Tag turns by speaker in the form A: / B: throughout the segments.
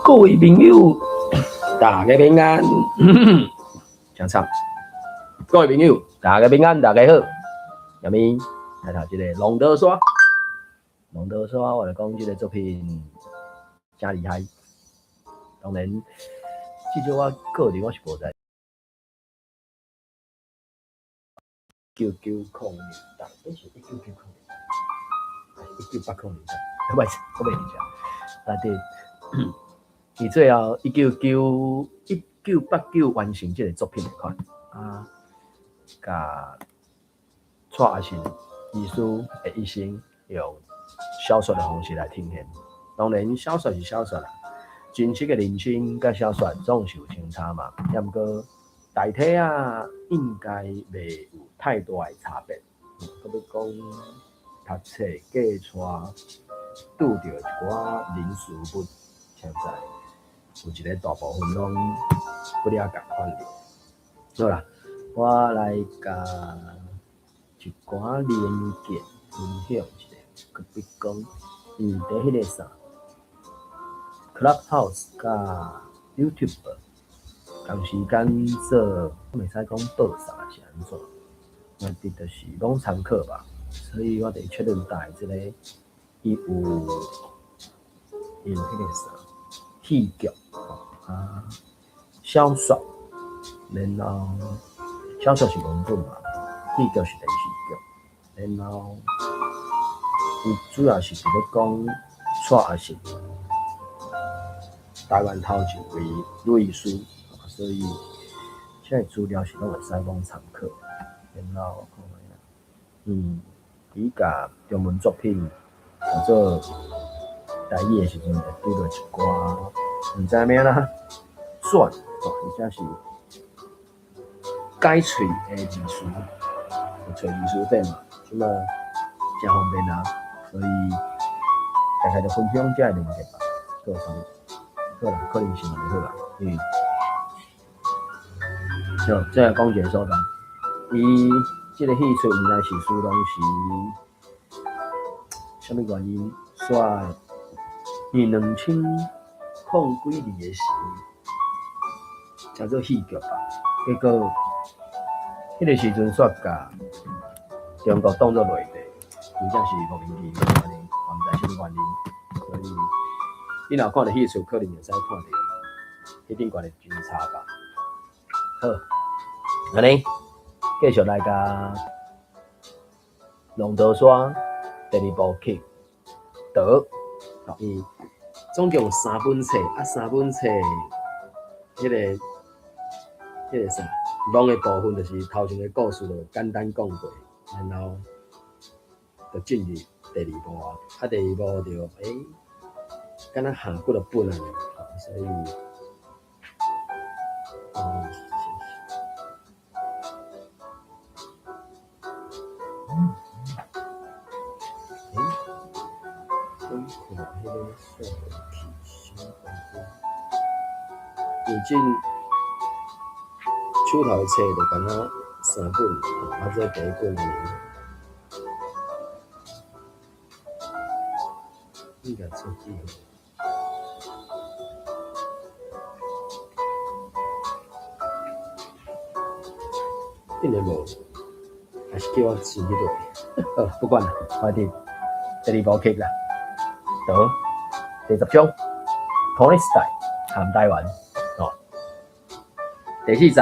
A: 各位朋友，大家平安。讲唱，各位朋友，大家平安，大家好。下面来读这个《龙德山》。《龙德山》，我来讲这个作品真厉害。当然，至少我个人我是无知。1990年代，都是1990年代，1980年代，我袂记得。内底，伊最后1989完成这个作品的款啊，甲蔡阿信艺术的一生用小说的方式来呈现。当然，小说是小说啦，真实的人生甲小说总是有相差嘛，也毋过大体啊，应该袂有太大的差别。我要讲读册过带，拄到一寡人事物，现在有一个大部分拢不了共款的。好啦，我来甲一寡连结分享一下，佮比讲，在迄个啥 Clubhouse 甲 YouTube。同时间做，袂使讲报啥是安怎，目的就是讲参考吧。所以我得确认带这个，伊有迄个啥戏剧啊，小说，然后小说是文本嘛，戏剧是电视剧，然后伊主要是伫咧讲蔡阿信，台湾头一位律师。所以，这些资料是拢会使讲参考。然后看下，伊甲中文作品或者台语的时阵，会拄到一寡毋知咩啦，转，或者是改喙的字词，找字词典嘛，即嘛真方便啊。所以，大家就分享这个连结吧，做啥？好啦，可能是蛮好啦，就再讲一个所在，伊这个戏出原来是苏东时，什么原因？煞伊2000几年的时，叫做戏剧吧。结果迄个时阵煞甲中国当作内地，真正是莫名其妙的，我毋知什么原因。所以你若看到戏出，可能会使看到，迄顶悬的真差吧。好。安尼，继续来甲《龙德山》第二部曲德，伊总共3本册，3本册，迄个啥，忙的部分就是头前的故事就简单讲过，然后就进入第二部啊，第二部就敢若下几落本安尼，所以已经手头的册就敢若3本，这第一本应该出几号？应该无，还是叫我先去对。不管了，快点，第二部曲啦，到第10章 ，Tony Stark 谈台湾。第4集，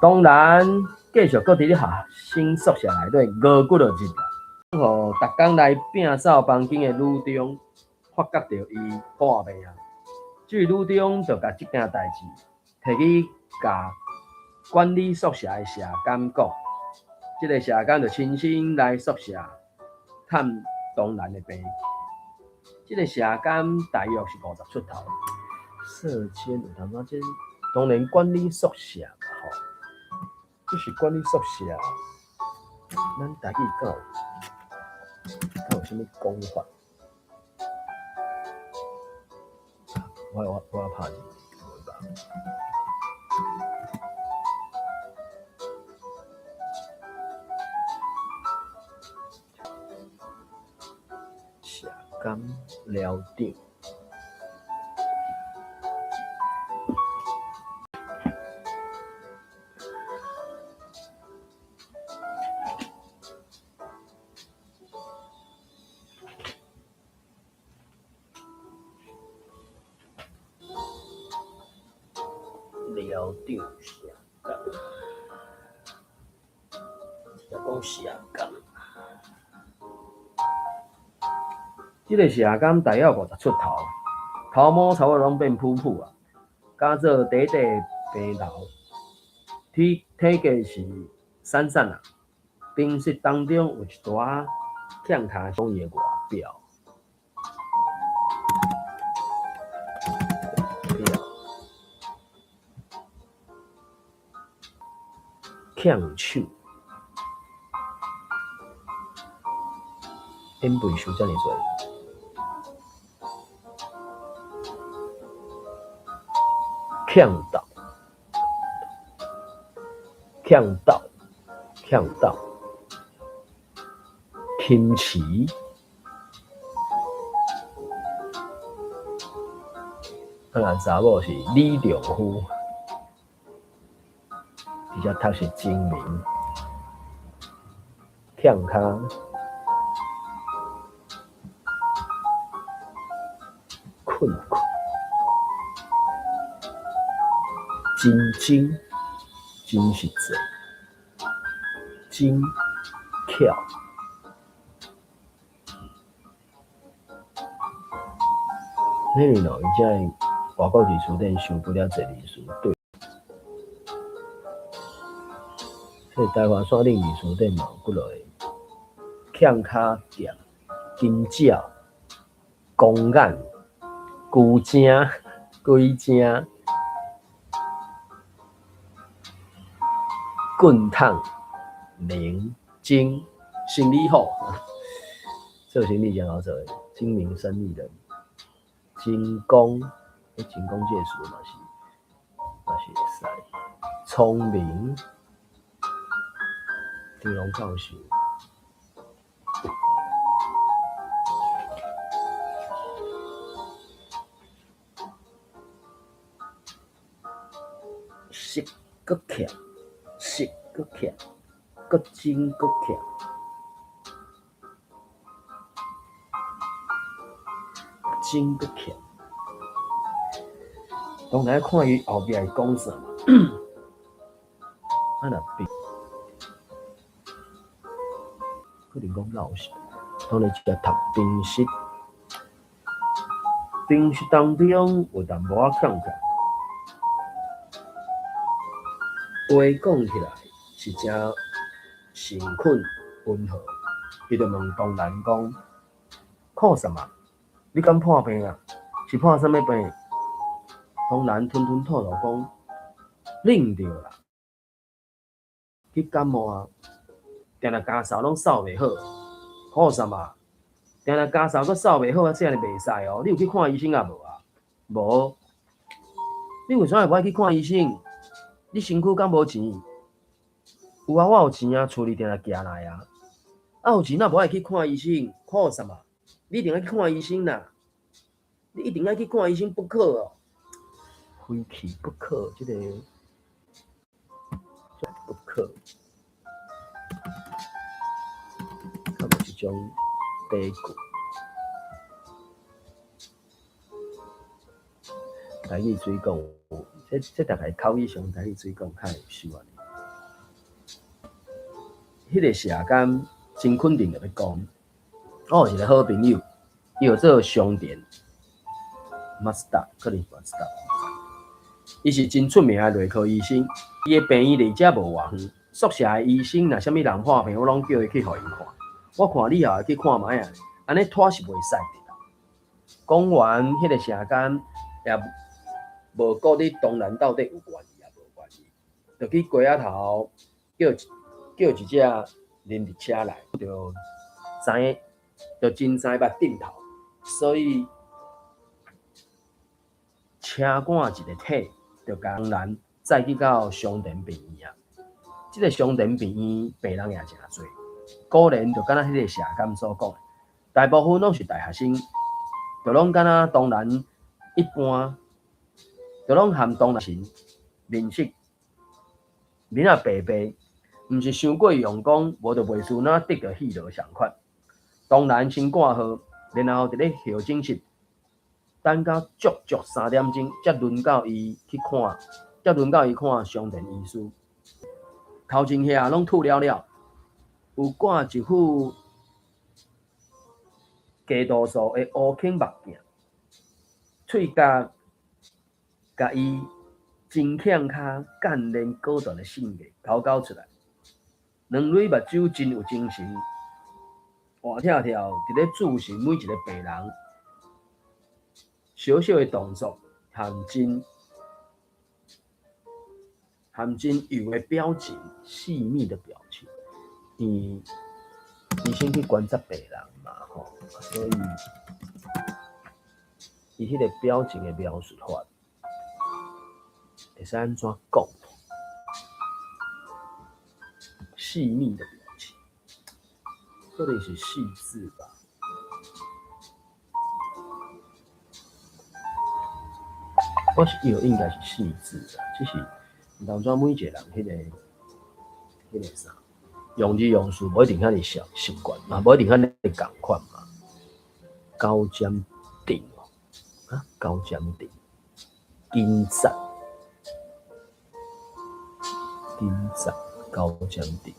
A: 当然继续搁伫咧新宿舍内底熬几落日啦。互逐工来摒扫房间的女中，发觉到伊破病啊，这位女中就甲这件代志摕去甲管理宿舍的社监讲，这个社监就亲身来宿舍探当然的病。这个社监大约是50出头，涉奸有淡薄仔当然管理宿舍嘛吼，这是管理宿舍，咱台语敢有啥物讲法？我要拍你，社监寮长，寮长下岗，讲下岗。这个下岗大约50出头，头毛差不多拢变噗噗啊，加做短短平头，体格是散散啊。冰室当中有一大欠卡上的外表。欠手，因为数遮尔多，欠到，欠到，欠到，钦持，查某是李良夫。比较读是精明，欠卡，困困，真真是济，真巧。迄年咯，伊只外国字词典想不了侪字数对。所以台湾山顶字词典嘛有几落个欠卡店、金角、公眼、龟精、龟精、棍烫、灵精、生理好，做生理真好做的，精明生意人。精工，精工这个词嘛是会使，聪明。金融教授，识搁欠，识搁欠，搁真搁欠，真搁欠。当然看伊后壁会讲啥嘛，啊若变。可能讲老实，当然一个读冰室，冰室当中有淡薄仔欠欠，话讲起来是真诚恳温和。伊就问东兰讲：“靠什么？你敢破病啊？是破什么病？”东兰吞吞吐吐讲：“冷着啦，去感冒啊。”定定家扫拢扫袂好，好什么？定定家扫阁扫袂好啊，这样袂使哦。你有去看医生啊无啊？无。你为啥会不爱去看医生？你身躯敢无钱？有啊，我有钱啊，厝里定定寄来啊。啊有钱哪无爱去看医生？好什么？你一定要去看医生啦！你一定要去看医生不可哦。非去不可，这个不可。一种悲剧，台语水讲，这大概口语上台语水讲较有收安尼。迄个社工真肯定就要讲，我有一个好朋友，伊有做商店 ，Master 可能是 Master， 伊是真出名的内科医生，伊的病院离遮无偌远，宿舍的医生若啥物人破病，我拢叫伊去互因看。我看你也会去看卖啊，安尼拖是袂使的啦。讲完，迄个社工也无顾你当然到底有关系也无关系，就去街仔头叫一只临时车来，就知就真知捌顶头，所以车赶一个体，就当然再去到商店病院啊。这个商店病院病人也真多。果然就敢若迄个社工所讲的，大部分拢是大学生，就拢敢若当然一般，就拢含当然神面色面啊白白，毋是伤过用功，无就袂输哪得着戏落相款。当然先挂号，然后伫咧候诊室等到足足3点钟，才轮到伊去看才轮到伊看上殿医师，头前遐拢吐了了，有挂一副低度数的乌孔目镜，喙角甲伊真强骹干练果断的性格搞出来，两蕊目睭真有精神，活跳跳伫咧注视每一个病人，小小的动作含真有的表情，细密的表情。医生去观察病人嘛，所以伊迄个表情的描述法，会使安怎讲？细密的表情，可能是细致吧。我是以为应该是细致的，只是当作每一个人迄个啥，用字用词无一定遐尼习惯嘛，无一定遐尼共款嘛。高尖顶啊，高尖顶，金盏，高尖顶。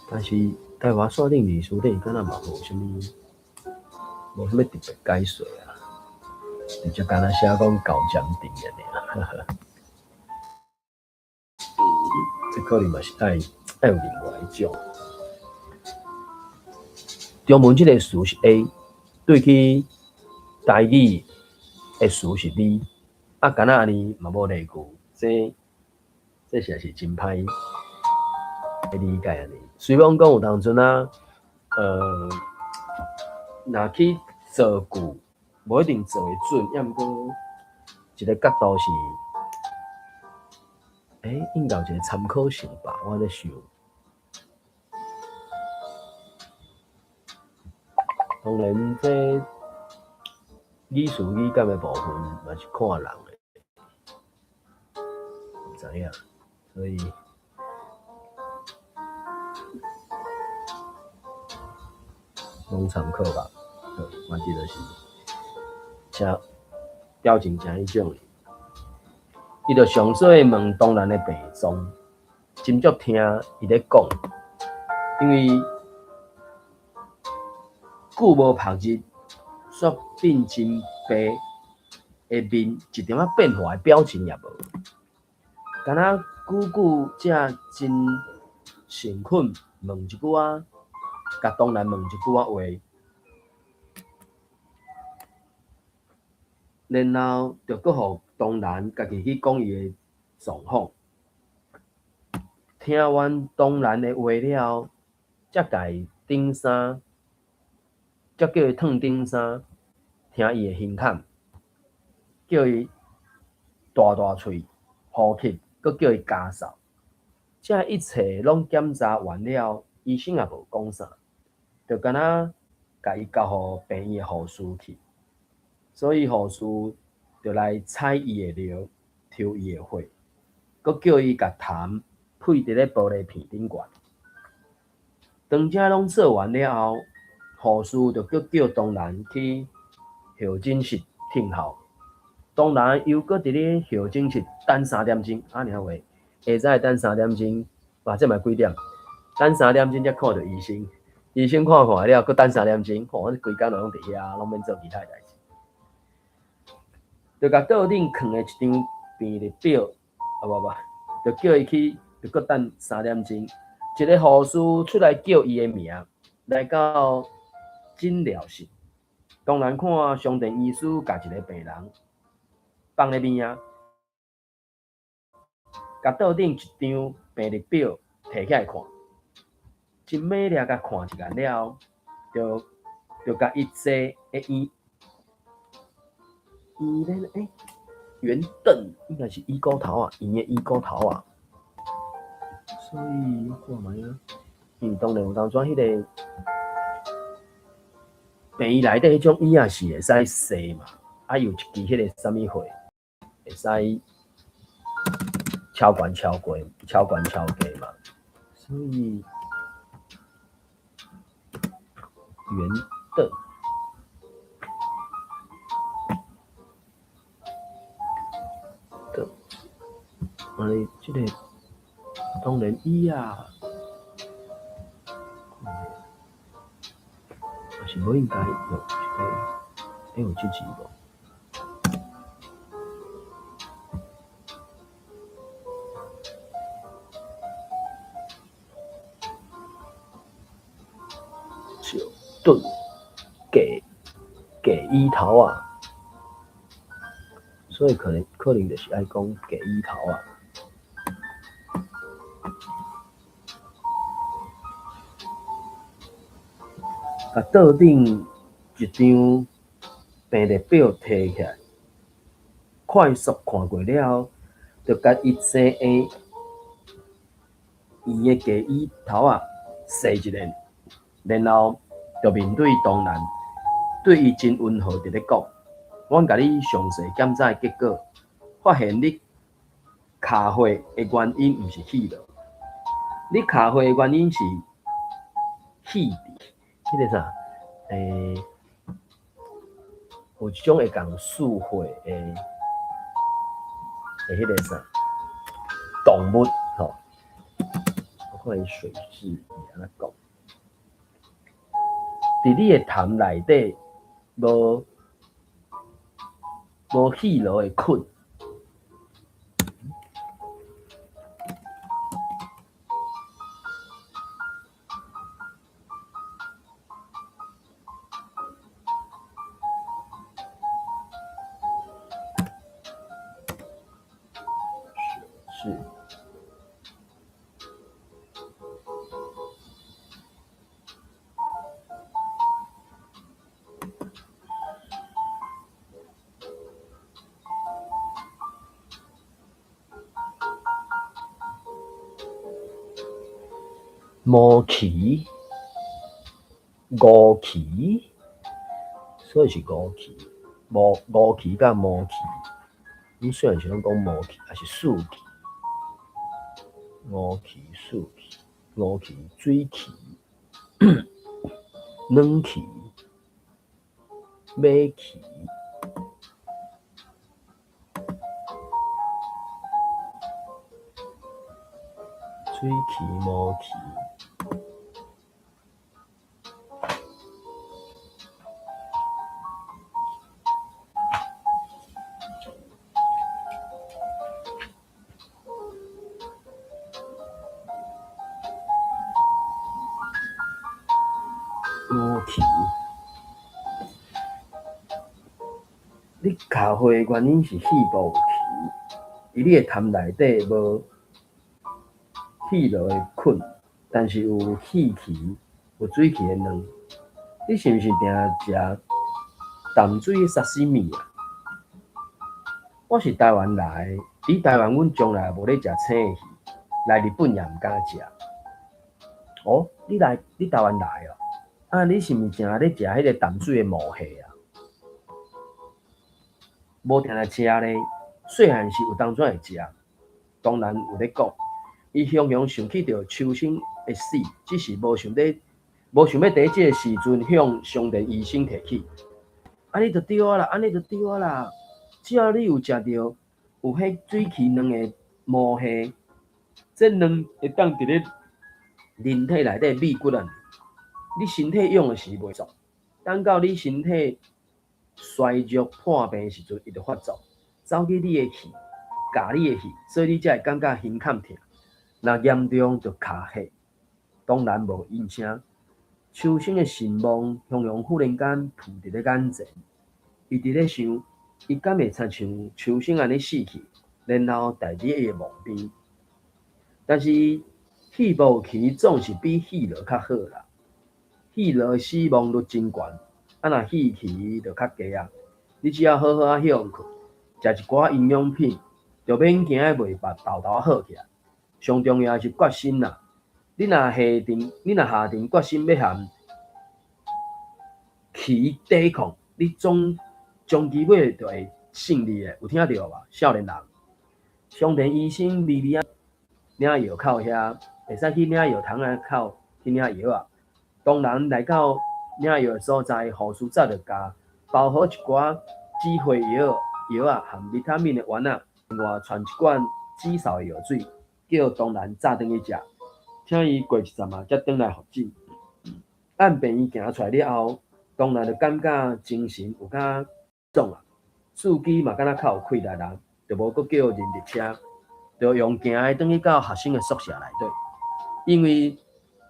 A: 但是台湾锁定字书顶，敢若嘛无啥物特别解说啊。直接干那写讲高尖顶的尔，这可能嘛是爱有另外一种。中文这个词是 A， 对去台语的词是 B， 啊，干那安尼嘛无例句，这实在是真歹的理解安尼。虽然讲有当阵啊，若去造句。无一定做会准，也毋过一个角度是，应该有一个参考性吧。我咧想，当然这语词语感的部分嘛是看人的，唔知影，所以拢参考吧。我记得是。像表情像迄种，伊就上少问当然的病状，真足听伊咧讲，因为久无曝日，煞变真白的面，一点仔变化的表情也无，敢若久才真诚恳问一句啊，甲当然问一句话。然后就搁互当然家己去讲伊的状况，听完当然的话了，才甲伊顶衫，才叫伊脱顶衫，听伊的胸坎，叫伊大喙呼吸，搁叫伊加扫，这一切拢检查完了，医生也无讲啥，就干那甲伊交互病院的护士去。所以护士就来采伊的尿，抽伊的血，搁叫伊甲痰配伫咧玻璃片顶悬。当这拢做完了后，护士就搁叫当然去候诊室听候。当然又搁伫咧候诊室等3点钟，尔话，下早等3点钟，哇，这嘛几点？等3点钟才看到医生，医生看了，搁等3点钟，这规工拢伫遐，拢免做其他代志。就甲桌顶放的一张病历表，就叫伊去，就搁等3点钟。一个护士出来叫伊的名，来到诊疗室。当然看上殿医师甲一个病人放咧边啊，甲桌顶一张病历表摕起来看，真美丽甲看一眼了，就甲伊坐医咧圆凳，应该是医膏头啊，医的医膏头啊。所以我看卖啊，当然有当阵迄个病院内底迄种椅啊是会使洗嘛，啊有一支迄个啥物血，会使超悬超低嘛，所以圆凳。安尼即个当然伊啊，还是无应该用一个有积极无？就炖给伊头啊，所以可能就是爱讲给伊头啊。啊，桌顶一张病历表摕起来，快速看过了，就甲伊生下伊的鸡伊头啊洗一遍，然后就面对东南，对伊真温和伫咧讲：阮甲你详细检查结果，发现你卡血的原因毋是气落，你卡血的原因是气滞。迄个啥？有一种会讲输血的迄个啥动物吼，我看伊水质伊安怎讲？伫你的痰内底无气落的菌。是毛奇、五奇，所以是五奇、五奇甲毛奇。你虽然是拢讲毛奇，还是四奇、五奇、四奇、五奇、水奇、软奇、马奇。水奇、毛奇。毛奇，你卡血的原因是气部奇，伊你的痰内底无气落的菌，但是有气奇、有水气的卵。你是毋是定食淡水的沙西米啊？我是台湾来的，伫台湾阮从来无咧食青鱼，来日本也毋敢食。哦，你台湾来哦？啊，你是毋是定咧食迄个淡水的毛蟹啊？无定定食咧，细汉时有当阵会食。当然有咧讲，伊常常想起着秋生会死，只是无想要伫即个时阵向上帝医生提起。安尼就对啊啦，安尼就对啊啦。只要你有食着有迄水气卵的毛蟹，这卵会当伫咧人体内底密骨啊，你身体用的是袂作，等到你身体衰弱破病时阵，伊就发作，走去你的气，咬你的气，所以你才会感觉胸坎痛。若严重就卡血，当然无应声。秋生的神梦常常忽然间浮伫咧眼前，伊伫咧想，伊敢会亲像秋生安尼死去，然后代替伊的梦边。但是气部期总是比气落较好啦，气落死亡率真悬，啊若气期就较低啊。你只要好好啊休困，食一寡营养品，就免惊袂豆豆好起来。上重要是决心啦。你若下定决心要和气抵抗，你终期尾就会胜利的。有听到吧，少年人？上田医生离啊领药口遐，会使去领药堂啊口去领药啊。当然来到领药的所在，护士早就甲包好一寡止血药啊和维他命的丸啊，另外传一罐煮烧的药水，叫当然早转去食，请伊过一阵啊，才转来复诊。按病伊行出来了后，当然就感觉精神有较爽啊，司机嘛敢若较有气力啦，就无阁叫人入车，就用行的转去到学生的宿舍内底，因为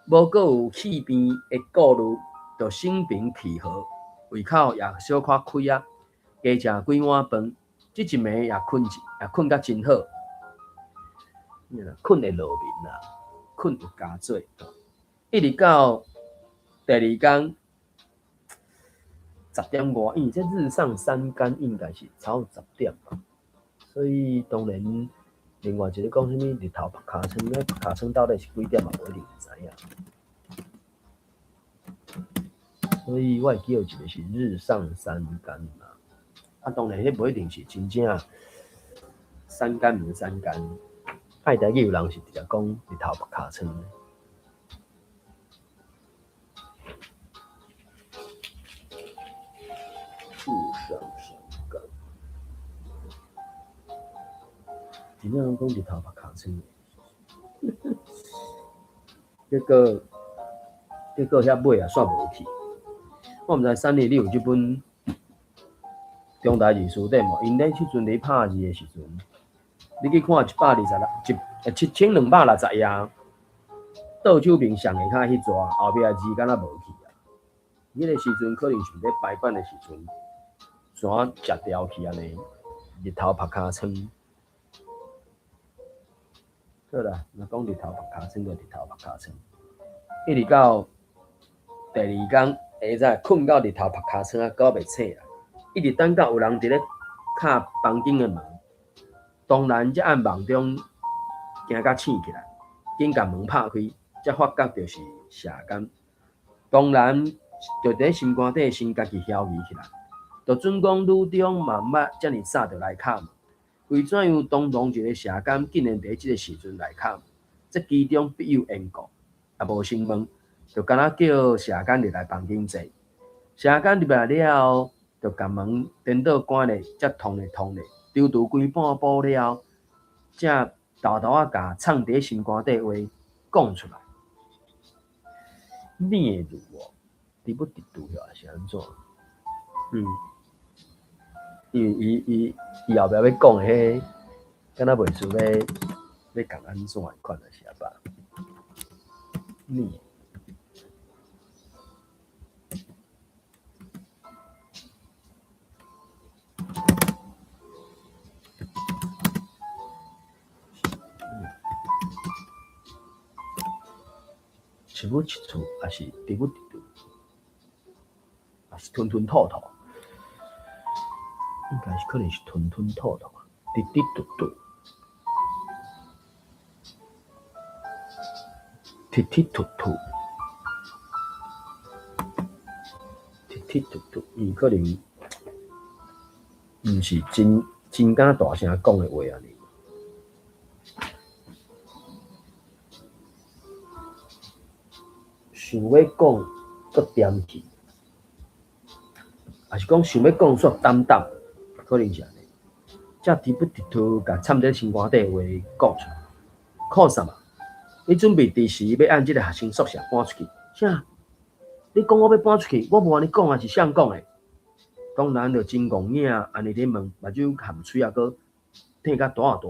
A: 无阁有气变的顾虑，就心平气和，胃口也小可开啊，加食几碗饭，即一暝也困甲真好，困会落眠啦，困有加做，一直到第二天10点外，因为这日上三竿应该是超10点嘛，所以当然另外一个讲什么日头晒尻川，晒尻川到底是几点嘛，无一定知影。所以我会记有一个是日上三竿嘛，当然迄无一定是真正三竿毋三竿，爱台语有人是直接讲日头晒尻川。日上三竿，真正讲日头晒尻川。结果遐尾也煞无去。我毋知3年你有即本中台字词典无？因咧迄阵咧拍字的时阵，你去看7260页，倒手边上下骹迄纸，后壁字敢若无去啊。迄个时阵可能是咧排版的时阵，线截掉去安尼，日头晒尻川。好啦，若讲日头晒尻川就日头晒尻川，一直到第二天下早困到日头晒尻川啊，搞袂醒啊，一直等到有人伫咧敲房间的门，当然才按梦中惊甲醒起来，紧甲门拍开，才发觉就是社监，当然就伫心肝底先家己嚣疑起来，就准讲女中嘛毋捌遮尔早就来敲门，为怎样堂堂一个社监竟然伫即个时阵来敲门？这其中必有缘故，也无先问。就敢若叫社监入来房间坐，社监入来了后，就甲门颠倒关咧，才通咧，丢规半步了，才豆豆啊甲藏伫心肝底话讲出来。孽如哦，直不直拄遐是安怎？因为伊后壁要讲的迄，敢若袂输要讲安怎的款的是啊吧？孽。一母一厝，也是直不直拄，也是吞吞吐吐，应该是可能是吞吞吐吐，直直嘟嘟，踢踢突突，踢踢突突，伊可能毋是真敢大声讲的话安尼。想要讲，搁点去，还是讲想要讲煞淡淡，可能是安尼。才直不直突，甲掺在心肝底话讲出来。靠啥嘛？你准备第时要按即个学生宿舍搬出去？啥？你讲我要搬出去，我无安尼讲啊，是谁讲的？当然就真戆影安尼咧问，目睭含喙啊，搁挺甲大啊大。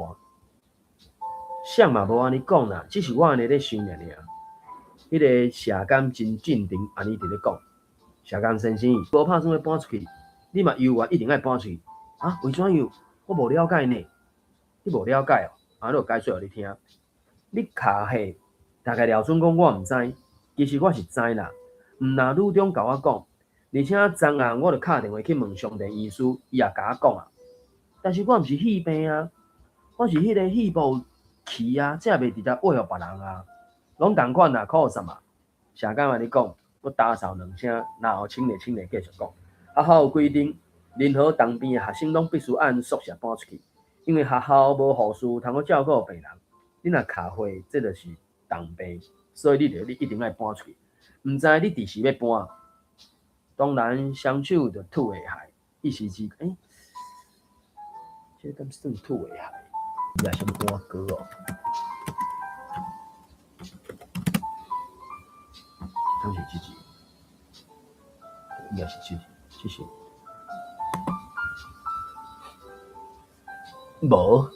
A: 谁嘛无安尼讲啦，只是我安尼咧想尔。迄个社监真镇定，安尼伫咧讲。社监先生，无拍算要搬出去，你嘛犹原一定爱搬出去啊？为怎样？我无了解呢。你无了解哦？啊，我解说互你听。你卡迄大概了准讲我毋知，其实我是知啦。毋若女中甲我讲，而且昨暗我就敲电话去问上田医师，伊也甲我讲啊。但是我毋是戏病啊，我是迄个戏部去啊，这也袂直接喂互别人啊。拢同款啦，靠啥嘛？社监安尼讲，我打扫两声，然后请咧继续讲。学校有规定，任何当病的学生拢必须按宿舍搬出去，因为学校无护士通去照顾病人。你若卡血，这就是重病，所以你一定爱搬出去。毋知你第时要搬，当然双手就吐下海，一时之这敢算吐下海？也是歌歌哦，当是自己，应该是自己，这是无，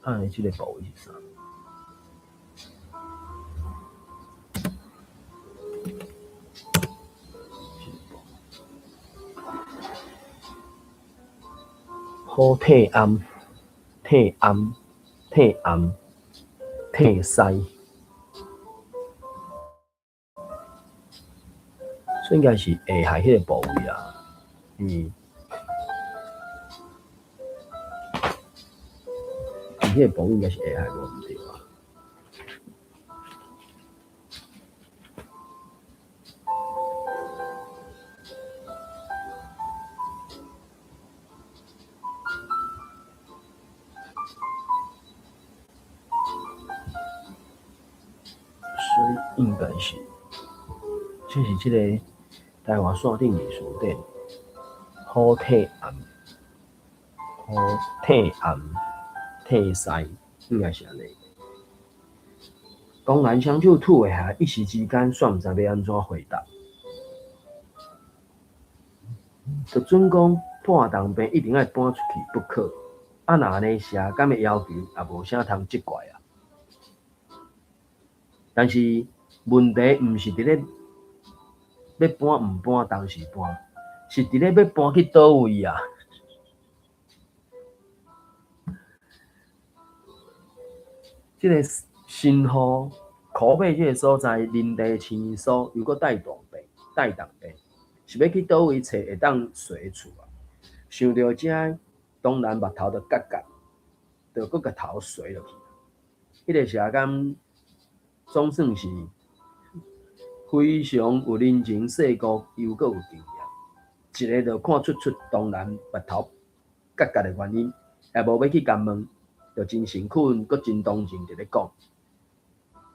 A: 按这个无是啥？好退暗，退暗，退暗，退西，所以应该是下海迄个部位啊。伊迄个部位应该是下海无毋对吧？所以应该是，这是这个台湾线顶艺术展，好退暗，好退暗，退西，应该是安尼。公然相就吐下，一时之间煞毋知要安怎回答。就准讲破当兵一定要搬出去不可，啊若安尼写，敢会要求也无啥通责怪啊。但是问题毋是伫咧要搬毋搬，当时搬，是伫咧要搬去倒位啊？这个新户考买这个所在，林地青所又搁带动病，是要去倒位找会当睡的厝啊？想到这，当然目头就角角，就搁个头垂落去。迄个社工总算是非常有人情世故，又搁有经验，一个就看出当然目头角角的原因，也无要去甲问，就真诚恳，搁真同情伫咧讲。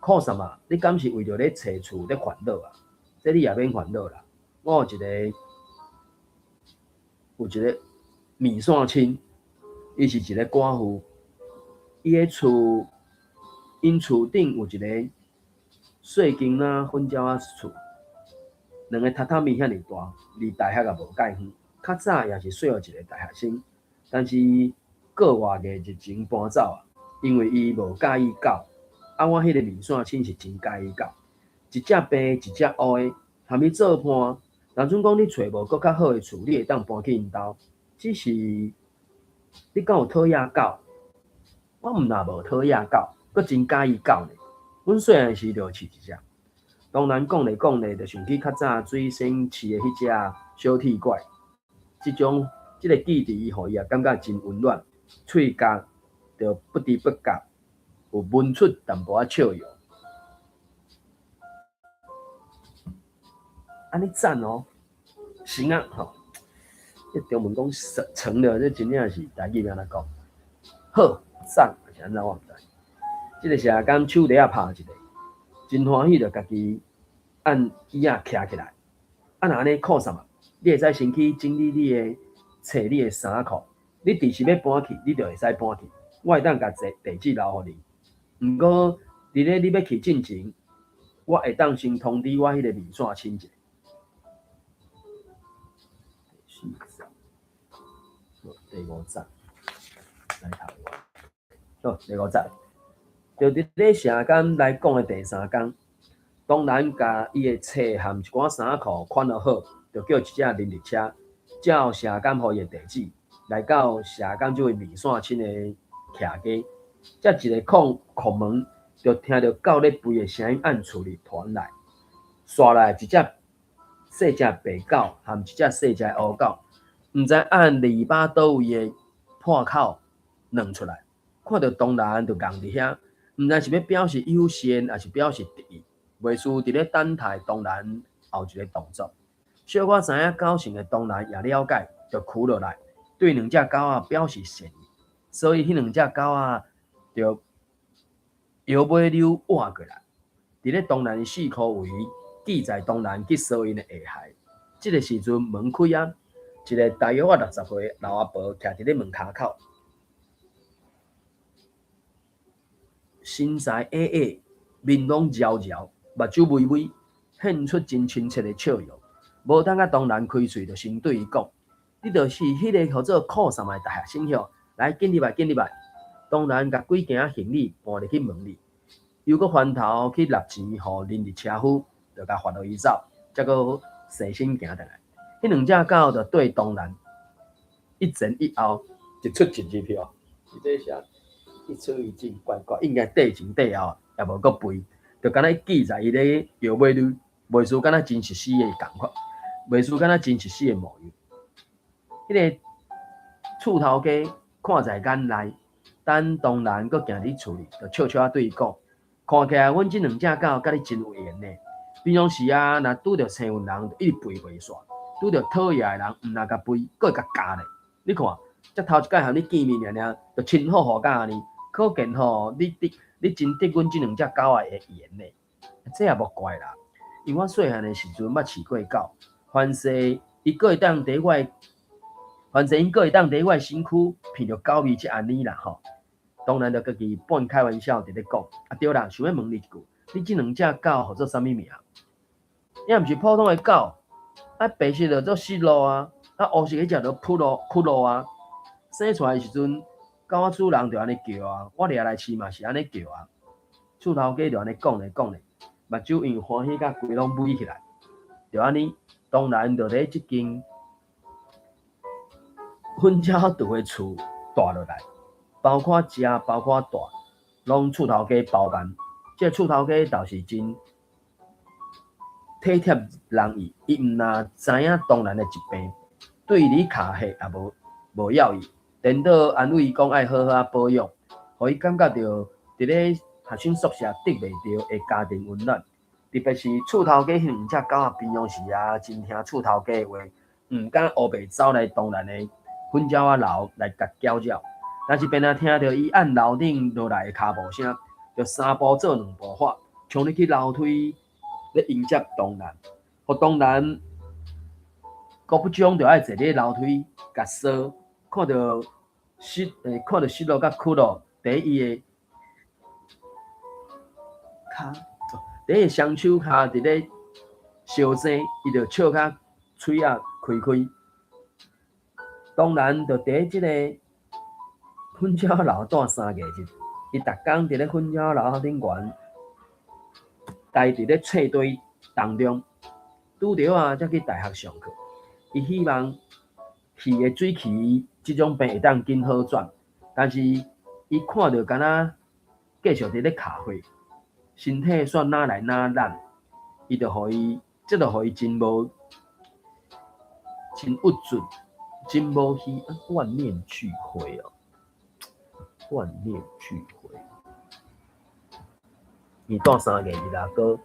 A: 靠什么？你敢是为着咧找厝咧烦恼啊？这你也免烦恼啦。我有一个面线亲，伊是一个寡妇，伊个厝，因厝顶有一个细间仔粉鸟仔厝，两个榻榻米遐尼大，离大学也无介远。较早也是适合一个大学生，但是过偌个日前搬走啊，因为伊无介意狗。啊，我迄个面线亲是真介意狗，一只白一只乌的，含伊做伴。若准讲你找无搁较好的厝，你会当搬去因兜。只是你敢有讨厌狗？我毋若无讨厌狗，搁真介意狗呢。阮细汉时就饲一只。当然讲咧，就想起较早水仙饲的迄只小铁怪，即个记忆，互伊也感觉真温暖，喙角就不知不觉有闻出淡薄仔笑容。安尼赞哦，行啊，吼！这中文讲成了，这真正是台语安怎讲？好赞，是安怎我毋知。即个社工手底下拍一个，真欢喜，就家己按椅仔徛起来。啊，若安尼靠啥嘛？你会使先去整理你的找你的衫裤。你第时要搬去，你就会使搬去。我会当甲地址留互你。毋过，伫咧你要去进前，我会当先通知我迄个面线亲者。第5站来台湾。好，第5站就伫咧社工来讲的第3天，当然甲伊的册含一寡衫裤款落好，就叫一只人力车，照社工互伊的地址来到社工这位面线亲的徛家。才一个叩门，就听到狗咧吠的声音按厝里传来，刷来一只细只白狗和一只细只乌狗，毋知按篱笆倒位的破口弄出来，看到当然就戆伫遐，毋知是要表示友善，还是表示敌意。袂输伫咧等待当然后一个动作。小可知影狗性的当然也了解，就哭落来，对两只狗仔表示善意，所以迄两只狗仔就摇尾溜换过来，伫咧当然4箍位，记载当然去搜因的下海。这个时阵门开啊，一个大约60岁老阿婆徛伫咧门骹口，身材矮矮，面容焦焦，目睭微微，显出真亲切的笑容。无等啊，当然开喙就先对伊讲：“你就是迄个叫做酷三的大学生哟，来进入来，进入来。”当然，甲几件行李搬入去门里，又搁翻头去纳钱，互邻日车夫，就甲罚落伊走，才搁细心行倒来。迄两只狗就对当然一前一后，一出一入票。伊这写一出一进，怪怪，应该缀前缀后，也无搁肥，就敢若记在伊咧摇尾里，袂输敢若真实死的共款，袂输敢若真实死的模样。迄个厝头家看在眼内，等当然搁行伫厝里，就笑笑对伊讲：“看起来阮即两只狗甲你真有缘呢。平常时啊，若拄着青运人，就一直吠袂煞；拄着讨厌的人，毋若甲吠，搁会甲咬咧。你看。”才头一摆和你见面尔，就亲好好甲呢，可见吼，你真得阮即两只狗仔的缘呢。这也无怪啦，因为我细汉的时阵捌饲过狗，凡是伊个会当伫我的身躯闻着狗味，即安尼啦吼。当然着家己半开玩笑伫咧讲，啊对啦，想要问你一句，你即两只狗号做啥物名？也毋是普通的狗，啊白色着做失落啊，啊黑色迄只着扑落啊。生出来的时阵，狗仔主人就安尼叫啊，我掠来饲嘛是安尼叫啊。厝头家就安尼讲咧，目睭因为欢喜甲规拢微起来，就安尼。当然就咧即间粉鸟厝的厝住落来，包括食，包括住，拢厝头家包办。即个厝头家倒是真体贴人意，伊毋若知影当然的疾病，对你卡下也无要伊。颠倒安慰伊讲爱好好啊保养，互伊感觉到伫咧学生宿舍得袂到的家庭温暖。特别是厝头家迄两只狗仔，平常时啊真听厝头家的话，毋敢黑白走来当然的粉鸟仔楼来甲搅扰。但是便啊听到伊按楼顶落来的脚步声，就三步做两步法，冲入去楼梯咧迎接当然。互当然，郭部长就爱坐咧楼梯甲扫。看到失落甲屈落，伫伊的骹，伫伊双手骹伫咧烧生，伊就笑甲嘴啊开开。当然，就伫即个粉鸟楼住3个日，伊逐工伫咧粉鸟楼顶悬，待伫咧册堆当中，拄着啊才去大学上课。伊希望鱼的水期。即种病会当紧好转，但是伊看到敢若继续伫咧卡血，身体煞哪来哪烂，伊就互伊真郁卒，真无希万念俱灰哦，万念俱灰。伊住3个月啦，搁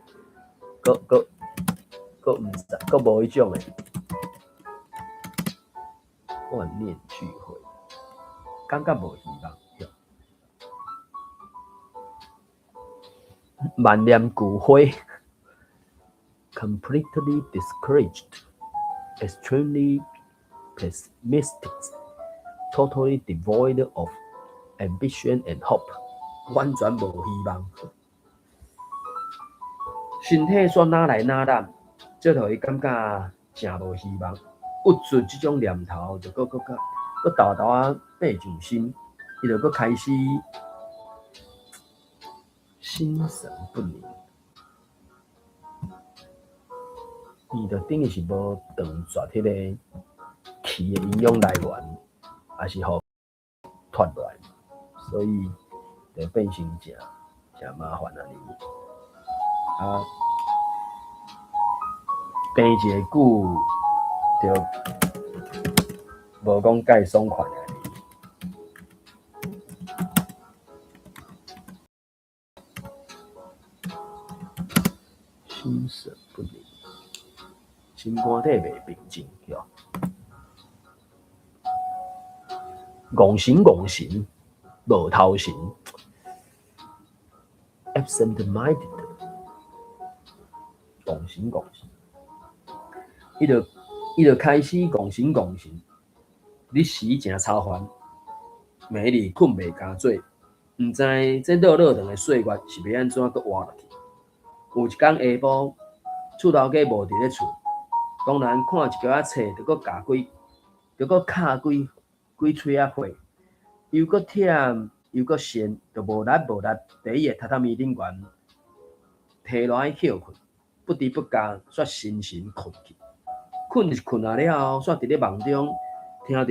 A: 毋知，搁无迄种诶。万念俱灰，感觉无希望。万念俱灰 ，completely discouraged, extremely pessimistic, totally devoid of ambition and hope， 完全无希望。身体煞哪来哪烂，这互伊感觉真无希望。郁卒即种念头就搁豆豆啊爬上心，伊就搁开始心神不宁。伊就等于是无断绝迄个气的营养来源，还是互脱落来，所以就变成真麻烦啊！啊，病一个久。就无讲介爽快啊！心神不宁，心肝体袂平静，哟。戆神，无头神 ，absent-minded， 戆神，伊就开始戆神，日时真操烦，每日困袂敢做，毋知这落长的岁月是要安怎搁活落去。有一天下晡，厝头家无伫咧厝，当然看一条仔册，着搁加着搁敲几喙仔火，又搁忝又搁咸，着无力伫伊的榻榻米顶悬摕落来休困，不知不觉煞深深困去。困是困啊了后，煞伫咧梦中听到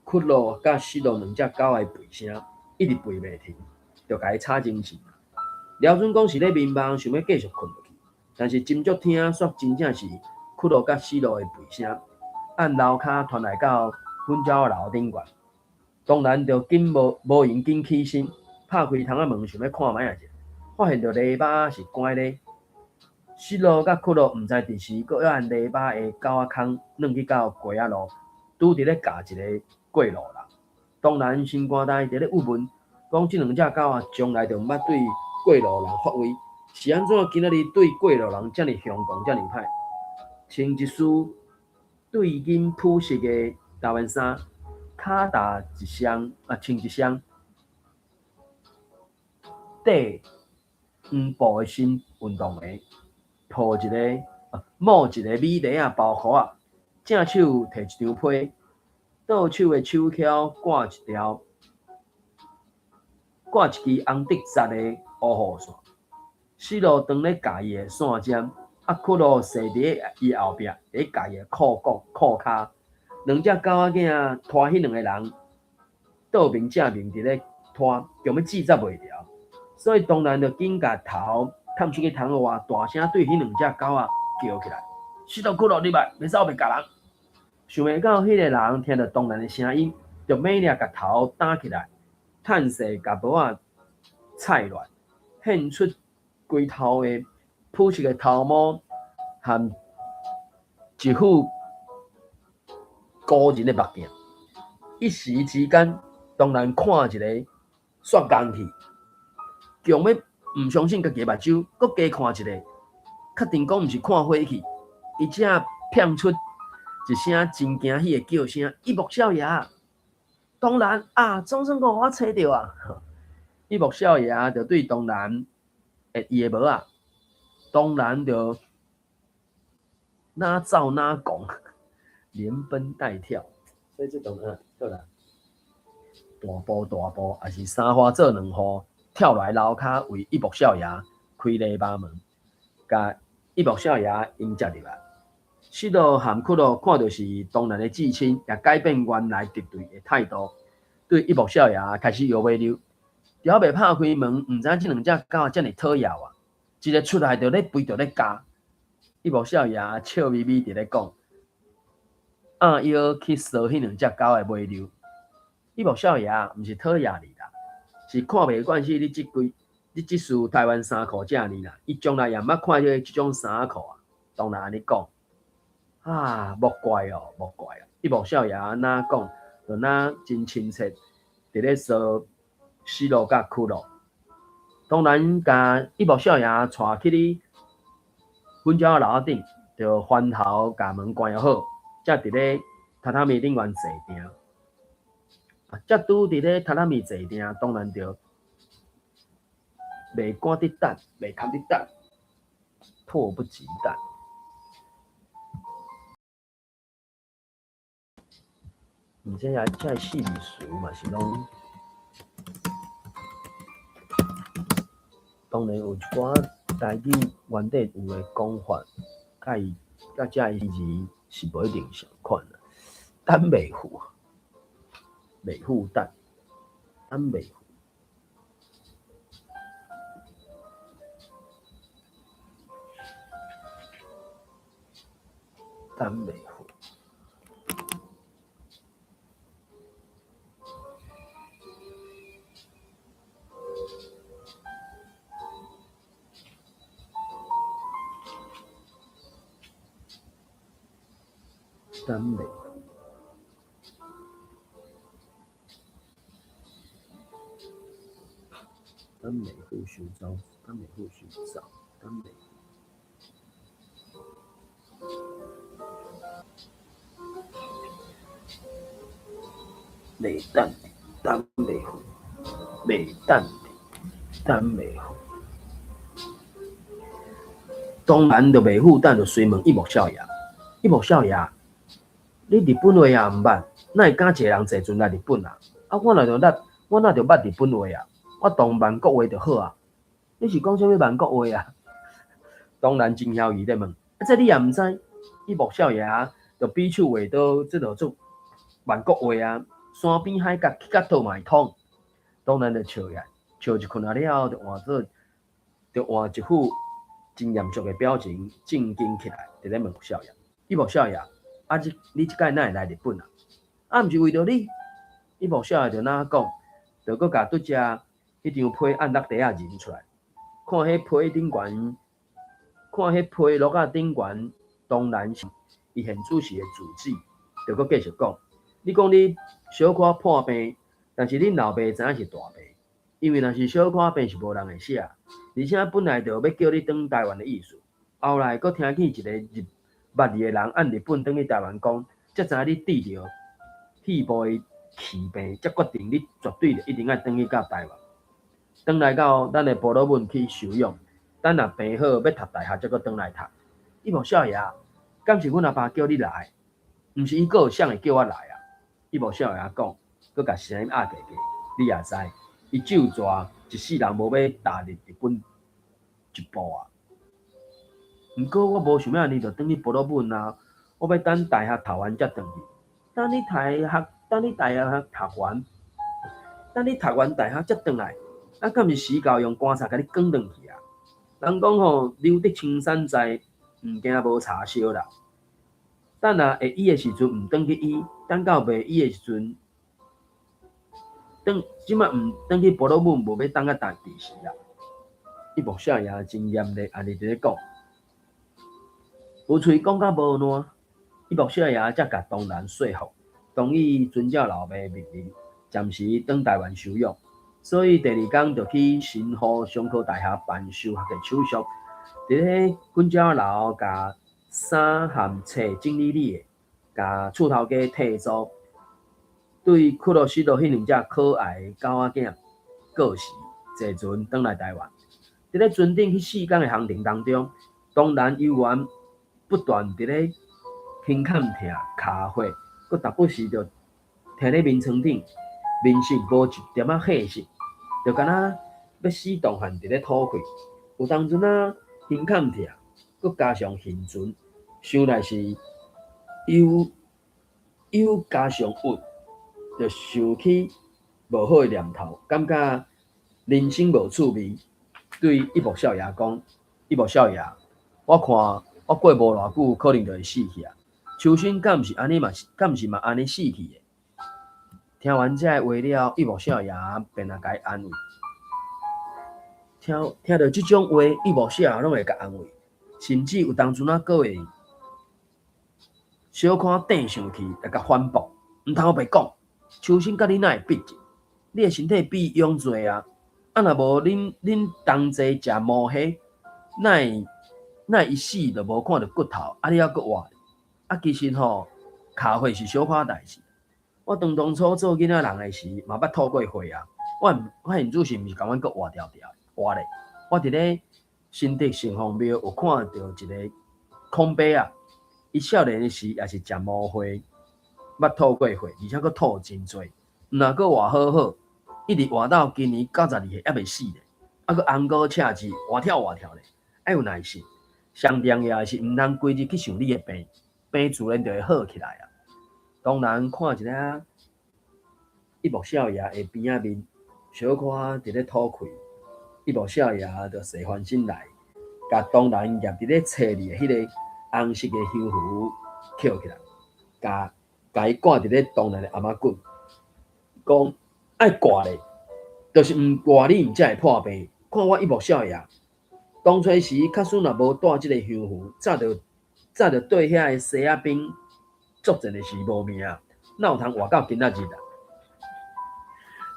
A: 窟窿甲死路两只狗的吠声，一直吠袂停，着甲伊吵精神。廖准讲是咧眠梦，想要继续困落去，但是真足听煞真正是窟窿甲死路的吠声，按楼骹传来到阮遮楼顶悬。当然着无闲紧起身，拍开窗仔门，想要看卖啊者，发现着篱笆是关咧。失路甲窟窿毋知伫时，搁要按篱笆的狗仔空软去到街仔路，拄伫咧教一个过路人。当然心肝呆，伫咧郁闷，讲即两只狗仔从来着毋捌对过路人发威，是安怎今仔日对过路人遮尔凶狂遮尔歹？穿一束对银朴实的台湾衫，脚踏一双穿一双底黄布的新运动鞋。抱一个摸一个米袋仔包裤仔，正手摕一张被，倒手的手铐挂一支红竹set的乌雨线。死路当咧夹伊的线尖，窟窿坐伫伊后壁，咧夹伊的裤骹。两只狗仔囝拖迄两个人倒面正面伫咧拖，强要制止袂牢，所以当然着紧甲头探出去窗外，大声对迄两只狗仔叫起来：“死到窟窿入来，袂走袂夹人！”想袂到迄个人听到当然的声音，就猛烈甲头打起来，趁势甲帽仔踩乱，现出规头的朴实的头毛和一副高人的目镜。一时之间，当然看一个煞眼去，强要毋相信家己目睭，搁加看一个，确定讲毋是看火气，伊只骗出一声真惊喜的叫声：“一木少爷！”当然总算讲我找到啊！一木少爷就对当然伊的帽仔，当然就哪走哪讲，连奔带跳。所以这种好啦，大步，也是三花做两户，跳来楼骹为一木少爷开篱笆门，甲一木少爷迎接入来。死路和窟窿看到是当然的至亲，也改变原来敌对的态度，对一木少爷开始摇尾溜。还未拍开门，毋知即两只狗遮尔讨厌啊！一个出来就咧吠，就咧咬。一木少爷笑眯眯伫咧讲：“要去烧迄两只狗的尾溜。”一木少爷毋是讨厌你啦，是看袂惯死你即束台湾衫裤遮尔啦。伊从来也毋捌看到即种衫裤啊。当然安尼讲。莫怪哦。一木少爷哪讲，就哪真亲切，伫咧说死路甲窟窿。当然，甲一木少爷带去你阮遮楼仔顶，就翻头甲门关好，才伫咧榻榻米顶悬坐定。才拄伫咧榻榻米坐定，当然就袂堪得等，迫不及待。而且这戏里词嘛是拢，当然有一寡台语原底有的讲法，甲这字是无一定相款的。等袂赴，袂赴等袂赴。等袂赴。等袂赴，等袂赴想走，等袂赴想走，等袂赴。袂等，等袂赴。袂等等袂好。当然就袂负等，就随问一木少爷。一木少爷，你日本话也毋捌，哪会敢一个人坐船来日本啊？我若着捌日本话啊，我当万国话就好啊。你是讲啥物万国话啊？当然真嚣伊咧问，这你也毋知？一木少爷就比手画刀，这就做万国话啊。山边海角去甲倒嘛会通，当然就笑呀，笑一困了，就换一副真严肃的表情，正经起来，伫咧问少爷：一木少爷，你即摆哪会来日本啊？毋是为着你。一木少爷就哪讲，就搁甲拄只迄张批按落地仔认出来，看迄批顶悬，看迄批落仔顶悬，当然是伊现主时的字迹，就搁继续讲。你讲你小可破病，但是恁老爸知影是大病，因为若是小可病是无人会写，而且本来就要叫你转台湾的意思。后来搁听见一个捌字的人按日本转去台湾讲，才知你治着肺部的气病，才决定你绝对一定要转去到台湾。转来到咱的部落文去受养，等若病好要读大学，才搁转来读。一木少爷，敢是阮阿爸叫你来，毋是伊个想会叫我来啊？伊无少爷讲，佮甲声音压低低，你也知，伊就抓一世人无要踏入日本一步啊。毋过我无想要安尼就转去部落本啊，我要等大学读完才转去。等你大学读完大学才转来，敢是时到用棺材甲你卷转去啊？人讲吼，留得青山在，毋惊无柴烧啦。等若会医的时阵，毋转去医；等到袂医的时阵，即摆毋转去部落本，无要等到第时啦。伊木少爷真严厉，安尼伫咧讲，有喙讲甲无烂。伊木少爷才甲东南说服，同意遵照老爸命令，暂时转台湾休养。所以第二天就去新湖商科大学办休学的手续，伫咧管教楼甲衫含册整理理，甲厝头家退租，对库洛西多迄两只可爱的狗仔囝告示，坐船转来台湾。伫咧船顶去4天的行程当中，当然游员不断伫咧胸坎疼、骹血，佮达不时就摕咧眠床顶，面色无一点仔血色，就敢若要死当汗伫咧吐气。有当阵胸坎疼，佮加上眩船，想来是又加上郁，就想起无好的念头，感觉人生无趣味。对一木少爷讲：一木少爷，我看我过无偌久，可能就会死去啊！秋生敢毋是安尼嘛？敢毋是嘛安尼死去的？听完这话了，一木少爷便来甲伊安慰。听到这种话，一木少爷拢会甲安慰，甚至有当阵阁会小可顶上去来甲反驳。毋通白讲，秋生甲你哪会比劲？你的身体比勇侪啊！若无恁同齐食毛虾，哪会一死就无看到骨头，你还阁活？其实吼，骹血是小可代志。我当初做囡仔人的时，嘛捌吐过血啊。我现主是毋是甲阮阁活掉活咧？我伫咧新竹城隍庙有看到一个空伯啊，伊少年的时也是食毛血，捌吐过血，而且阁吐真多。若阁活好好。一直活到今年92岁，还袂死咧，阁红高赤字，活跳咧，爱有耐心。上重要的是毋通规日去想你的病，病自然就会好起来啊。当然看一下一木少爷的边仔面，小可伫咧吐气，一木少爷就细翻身来，甲当然夹伫咧册里的迄个红色的香符捡起来，甲伊挂伫咧当然的阿妈骨，讲。爱挂咧，就是毋挂你，毋才会破病。看我一木少爷，当初时确实若无带即个香符，早就对遐个西仔兵作战的时无命，哪有通活到今仔日啊？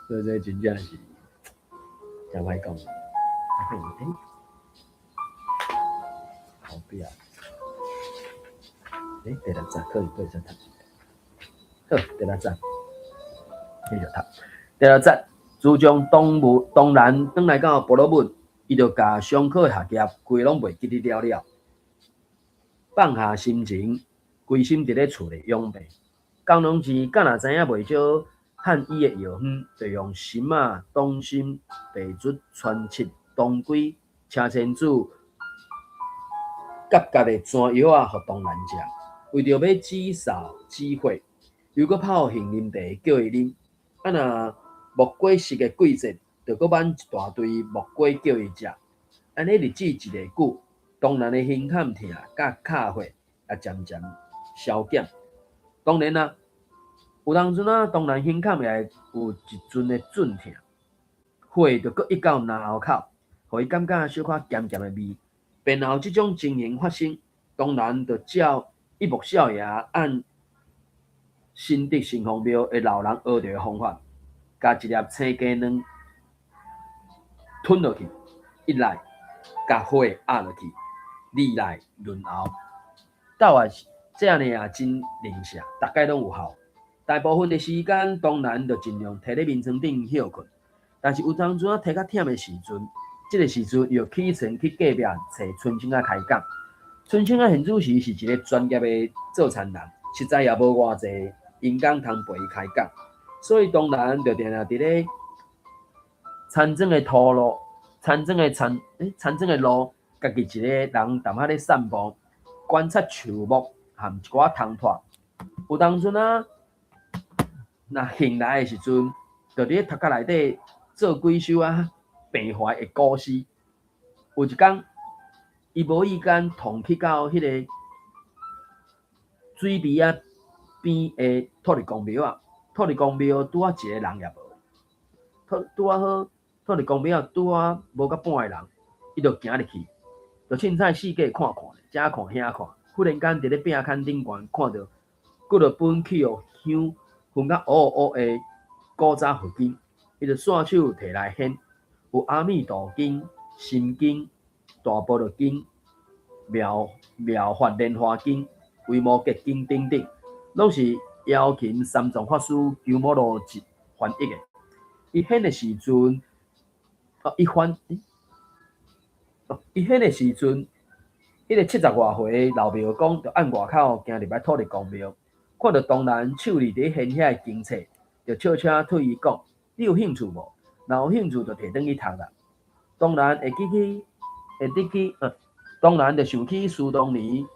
A: 所以这真正是真歹讲。后壁第六集可以对上读。好，第六集继续读。第二节，自从东南转来到婆罗门，伊就甲上课学业规拢袂记得了，放下心情，规心伫咧厝内养病。工农时敢若知影袂少汉医的药方，就用心啊、党参、白术、川七、当归、车前子、夹的山药啊，互东南食。为着要止嗽止火，又搁泡杏仁茶叫伊啉。啊，若木果实的季节，就搁挽一大堆木果叫伊食。安尼日子一个久，东南的胸坎疼甲骹火也渐渐消减。当然啊，有当阵啊，东南胸坎也会有一阵的阵疼，火就搁一到咽喉口，互伊感觉小可咸咸的味。便后即种情形发生，东南就照一木少爷按新德城隍庙的老人学到的方法，加一粒青鸡卵吞落去，一来甲火压落去，二来润喉。倒也这样呢也真灵舍，大概拢有效。大部分的时间，东南就尽量摕咧眠床顶休困，但是有当阵啊摕较忝的时阵，这个时阵又起床去隔壁找春青啊开讲。春青啊现主时是一个专业的做田人，实在也无偌济闲工通陪伊开讲，所以东南就定定伫咧田庄的土路、田庄的路，家己一个人淡仔咧散步，观察树木和一寡虫拖。有当阵啊，若醒来的时阵，就伫咧头壳内底做几首啊平怀的故事。有一天，伊无意间同去到迄个水边啊边的土地公庙啊，土地公庙拄啊一个人也无，拄啊好土地公庙拄啊无到半个人，伊就行入去，就凊彩四界看看，遮看遐看，忽然间伫咧壁坎顶悬看到几落本去哦香熏甲乌乌的古早佛经，伊就线手摕来显，有阿弥陀经、心经、大般若经、妙法莲华经、维摩诘经等等，拢是邀请三藏法师鸠摩罗什翻译的。伊显的时阵，伊显的时阵，迄个70外岁老庙公就按外口行入来土地公庙，看到东南手里伫显遐的经册，就悄悄对伊讲：“你有兴趣无？若有兴趣，就摕转去读啦。”东南东南就想起苏当年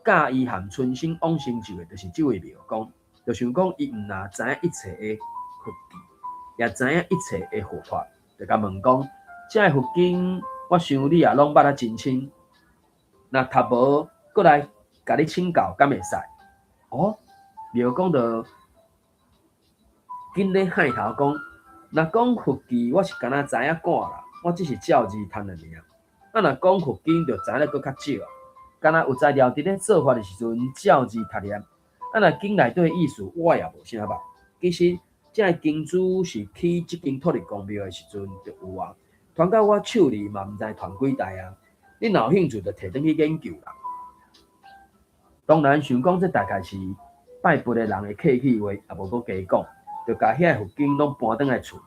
A: 教伊和春生往生咒的，就是这位庙公，就想讲伊毋若知影一切的佛经，也知影一切的佛法，就甲问讲：这个佛经，我想你也拢捌啊真清，若读无，过来甲你请教，敢会使？哦，庙公就紧咧喊头讲：若讲佛经，我是敢若知影寡啦，我只是照字读了尔。啊，若讲佛经，就知影佫较少啊。敢若有材料伫咧做法的时阵，照字读念。啊，若经内底的意思，我也无啥捌。其实，这经书是去即间土地公庙的时阵就有啊，传到我手里嘛，毋知传几代啊。你若有兴趣，就摕转去研究啦。当然，想讲这大概是拜佛的人的客气话，也无搁加讲，就甲遐佛经拢搬转来厝里。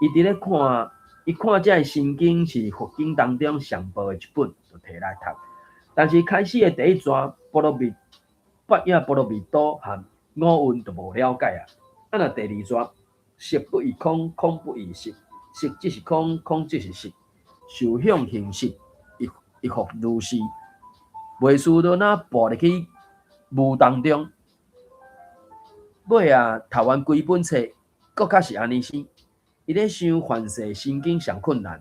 A: 伊伫咧看。伊看这心经是佛经当中上薄的一本，就摕来读。但是开始的第一章八叶波罗蜜多和五蕴就无了解啊。啊，若第二章色不异空，空不异色，色即是空，空即是色，受想行识，一复如是。袂输到那步入去雾当中。尾啊，读完规本册，搁较是安尼生。伊咧想凡世心经上困难，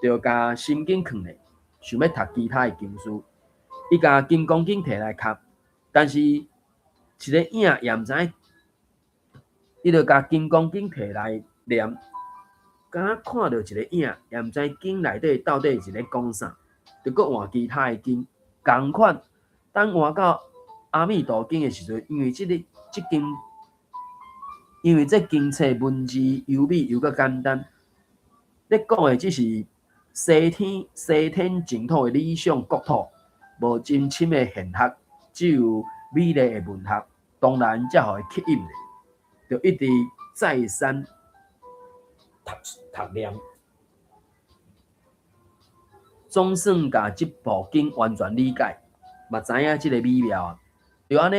A: 就甲心经藏咧，想要读其他的经书。伊甲金刚经摕来读，但是一个影也毋知影，伊就甲金刚经摕来念，敢若看到一个影，也毋知经内底到底是咧讲啥，就搁换其他的经，共款。当换到阿弥陀经的时阵，因为这经册文字优美又搁简单，咧讲的只是西天净土的理想国土，无真深的玄学，只有美丽的文学，当然才互伊吸引咧，就一直再三读念，总算甲即部经完全理解，嘛知影即个美妙啊。就安尼，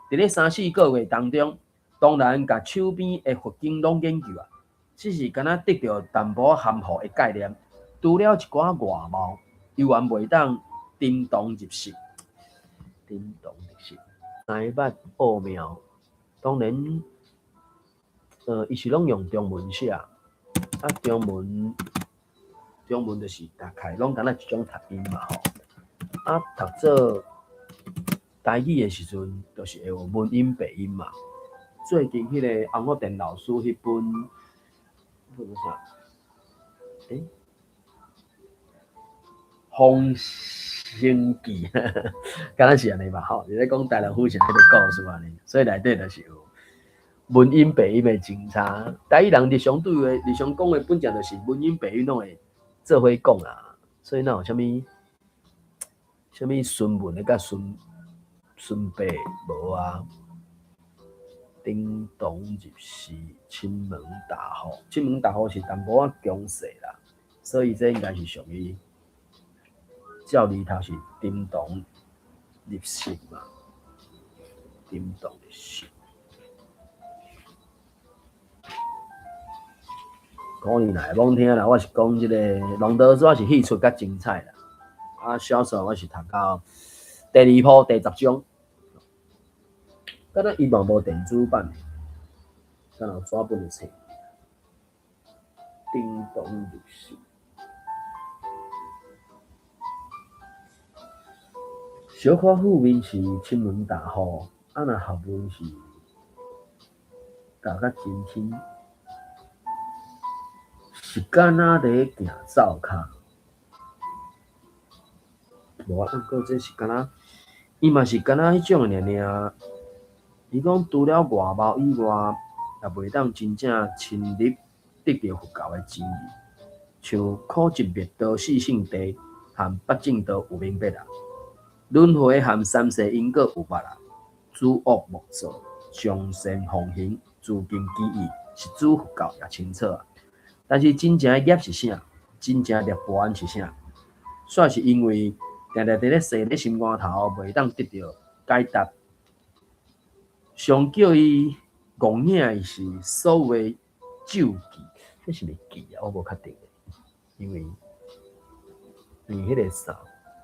A: 伫咧3、4个月当中，当然甲手边的佛经拢研究啊，只是敢若得到淡薄含糊的概念，除了一寡外貌，犹原袂当叮咚入室。叮咚入室，内捌奥妙，当然，伊是拢用中文写，啊，中文就是大概拢敢若一种读音嘛吼，啊，读做台语的时阵，就是会有文音白音嘛。最近迄个洪福田老师迄本啥？《丰兴记》，敢若是安尼吧？吼，你咧讲台南府城迄个故事安尼，所以内底就是有文音白音的精差。台语人日常讲的本质就是文音白音拢会做伙讲啊，所以哪有啥物顺文的甲顺白无啊？叮咚入室，亲门大户，亲门大户是淡薄仔强势啦，所以这应该是属于照字头是叮咚入室嘛，叮咚入室。古年来罔听啦，我是讲即个龙德stra是戏出较精彩啦，啊，小说我是读到第2部第10章。敢若伊嘛无电子版，敢若纸本的册。叮咚入室，小可富面是亲门大户，啊若学问是教较真轻，是敢若咧行灶骹。无啊，毋过这是敢若，伊嘛是敢若迄种的尔。伊讲除了外貌以外，也袂当真正深入得到佛教的真义，像苦集灭道、四圣地和八正道有明白啦，轮回和三世因果有捌啦，诸恶莫作，众善奉行，诸经记忆是主佛教也清楚啊。但是真正的业是啥？真正涅槃是啥？煞是因为定定伫咧生咧心肝头，袂当得到解答。上叫伊戆影是所谓咒记，这是咪记啊？我无确定的，因为迄个啥，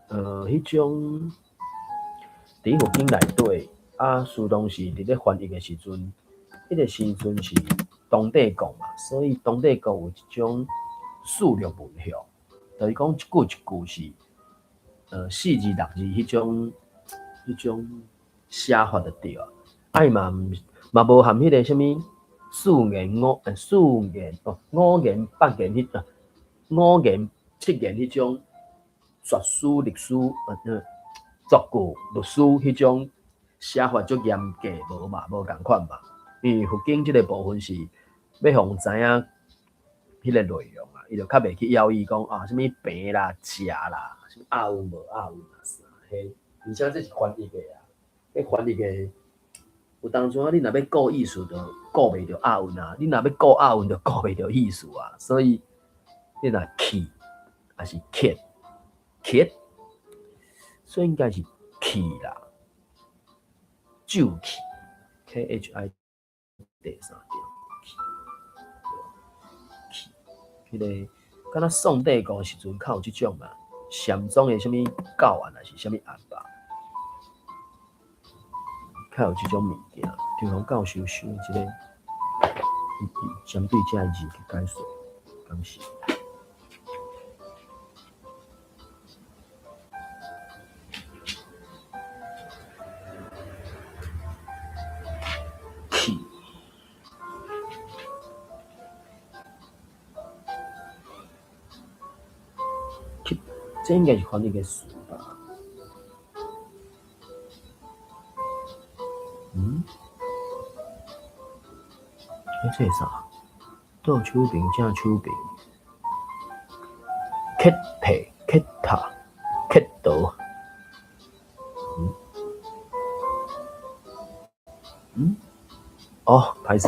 A: 迄种伫佛经内底啊，苏东时伫咧翻译的时阵，迄个时阵是东帝国嘛，所以东帝国有一种数律文学，就是讲一句一句是4字6字迄种写法就对啊。爱嘛无含迄个什物4言5言5言8言迄5言7言迄种说书历史作句律诗迄种写法足严格无嘛，无共款嘛。因为佛经即个部分是要互知影迄个内容啊，伊就较袂去要伊讲啊什物病啦、食啦、什物押韵无押韵啊啥嘿，而且这是翻译的啊，迄翻译的。有当初你若要顾意思，就顾袂着押韵啊；你若要顾押韵，就顾袂着意思啊。所以你若气还是欠，所以应该是气啦，咒气 ，KHI 第3条气，迄个敢若宋帝国时阵较有即种嘛，禅宗的什物教案还是什物案吧。较有即种物件，就讲教授修即个，针对这字去解说，感谢。气，这应该是翻译个词吧？这是啥？倒手柄正手柄，乞摕、乞塔、乞刀。哦，歹势，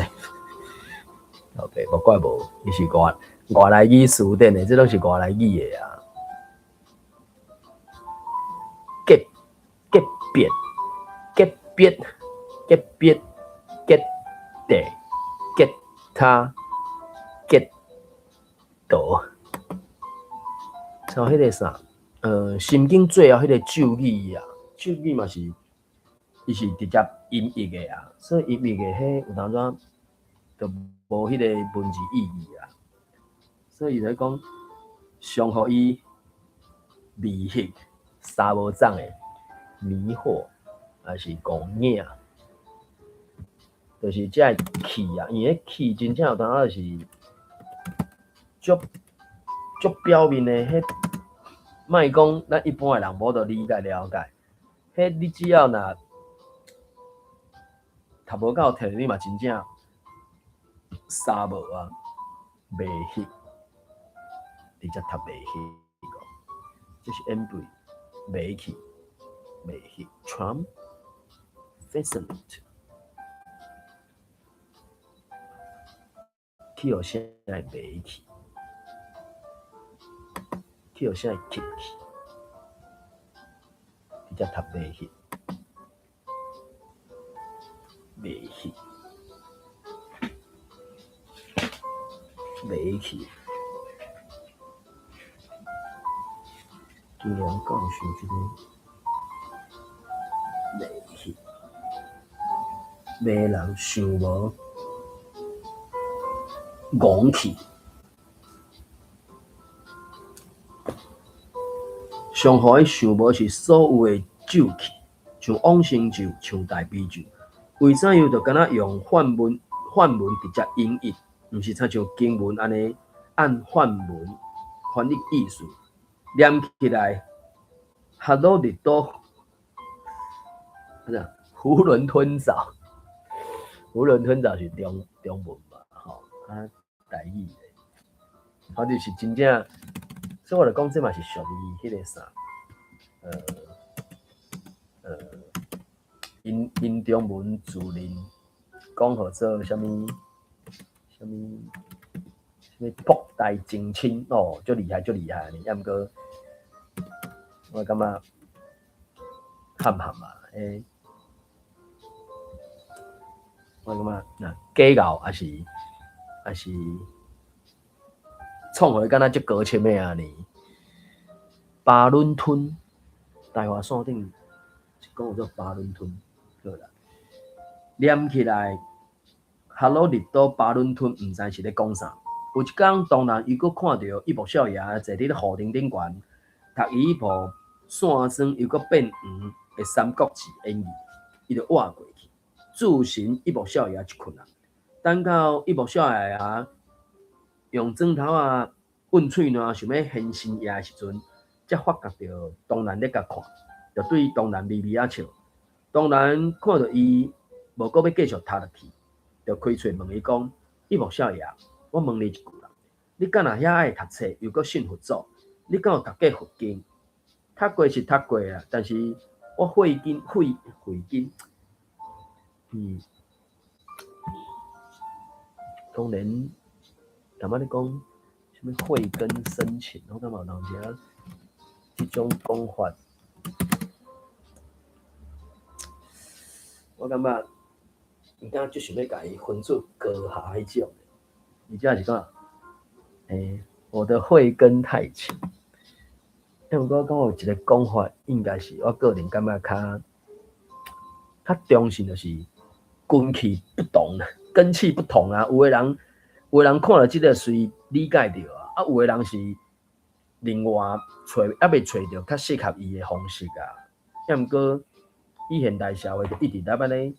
A: OK， 无怪无，伊是外来语词典的，这拢是外来语的啊。结别结别结别结地结他结倒，像迄个啥，心经最后迄个咒语啊，咒语嘛是，伊是直接音译的啊，所以音译的迄有当怎就无迄个文字意义啊，所以就讲上互伊迷惑、三无藏的迷惑，还是讲影，就是这气啊，因为气真正有当仔是足表面的，迄莫讲咱一般的人无得理解了解，迄你只要若读无够摕，你嘛真正三无啊，袂翕，直接读袂翕个，这是 N 对，袂去，袂翕 ，Trump，fascinate， 去互啥会袂去，去互啥会吸去，直接读袂翕，袂翕。袂去，尽量教授这个袂去，骂人想无戆去，上互伊想无是所有的咒气，像往生咒、像大悲咒，为啥又着敢若用梵文直接音译？毋是像经文安尼按梵文翻译意思，念起来哈罗日多，囫囵吞枣，囫囵吞枣是中文嘛，吼啊台语的，啊就是真正，所以我就讲这嘛是属于迄个啥，因中文自认讲号做啥物博大精深哦，足厉害呢！抑毋过我感觉含啊，我感觉那假咬还是创回敢若足高深的安尼。巴伦吞，台华线顶是讲做巴伦吞，好啦，念起来。哈罗日多巴伦吞，毋知是咧讲啥。有一天，当然伊佫看到一木少爷坐伫咧河顶顶悬，读伊迄部线装又佫变黄的《三国志》演义，伊就活过去，自寻一木少爷一困啊。等到一木少爷用砖头啊问喙烂，想要现身爷的时阵，才发觉到东南咧甲看，就对东南微微啊笑。东南看到伊无佫要继续读落去。就开嘴问伊讲：“一木少爷，我问你一句啦，你敢若遐爱读册，又阁信佛祖，你敢有读过佛经？读过是读过啦，但是我慧根，当然，淡仔咧讲什么慧根深浅，我感觉有当时这种讲法，我感觉。”伊敢就想要甲伊分出高下迄种，而且是讲，我的慧根太浅。因为我讲有一个讲法，应该是我个人感觉较中性，就是根气不同，根气不同啊。有的人看了即个随理解着啊，有的人是另外还未找着较适合伊的方式啊。毋过以现代社会就一直在安尼。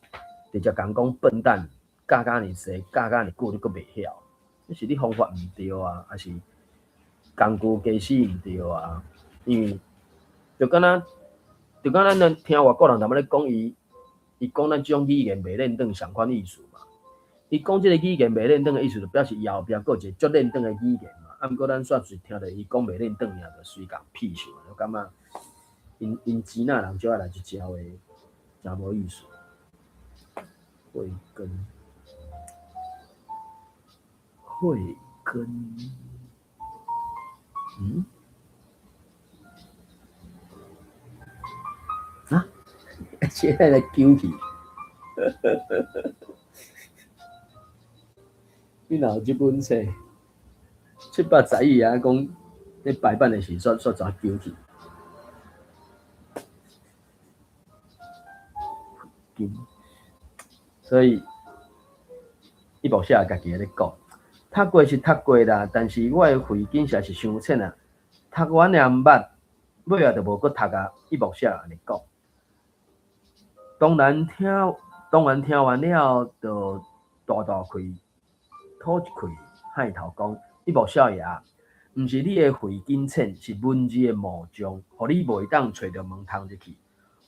A: 直接讲笨蛋，教你济，教你久，你阁袂晓，那是你方法毋对啊，还是工具假使毋对啊？因为就敢若咱听外国人他们咧讲伊讲咱这种语言袂认同相款意思嘛。伊讲这个语言袂认同的意思，就表示伊后壁阁有一个足认同的语言嘛。啊，毋过咱煞是听着伊讲袂认同尔，就随讲屁想，就感觉因钱仔人就爱来一招的，真无意思。慧根，慧根，啊，现在在纠起，你哪有这本册700-10亿啊？讲你排版的时煞怎纠起？所以伊无写家己咧讲，读过是读过啦，但是我的慧根实在是伤浅啊，读完也毋捌，尾仔就无搁读啊。伊无写安尼讲，当然听完了，就大开吐一气海头讲，伊无写爷，毋是你的慧根浅，是文字的魔障，互你袂当找着门通入去。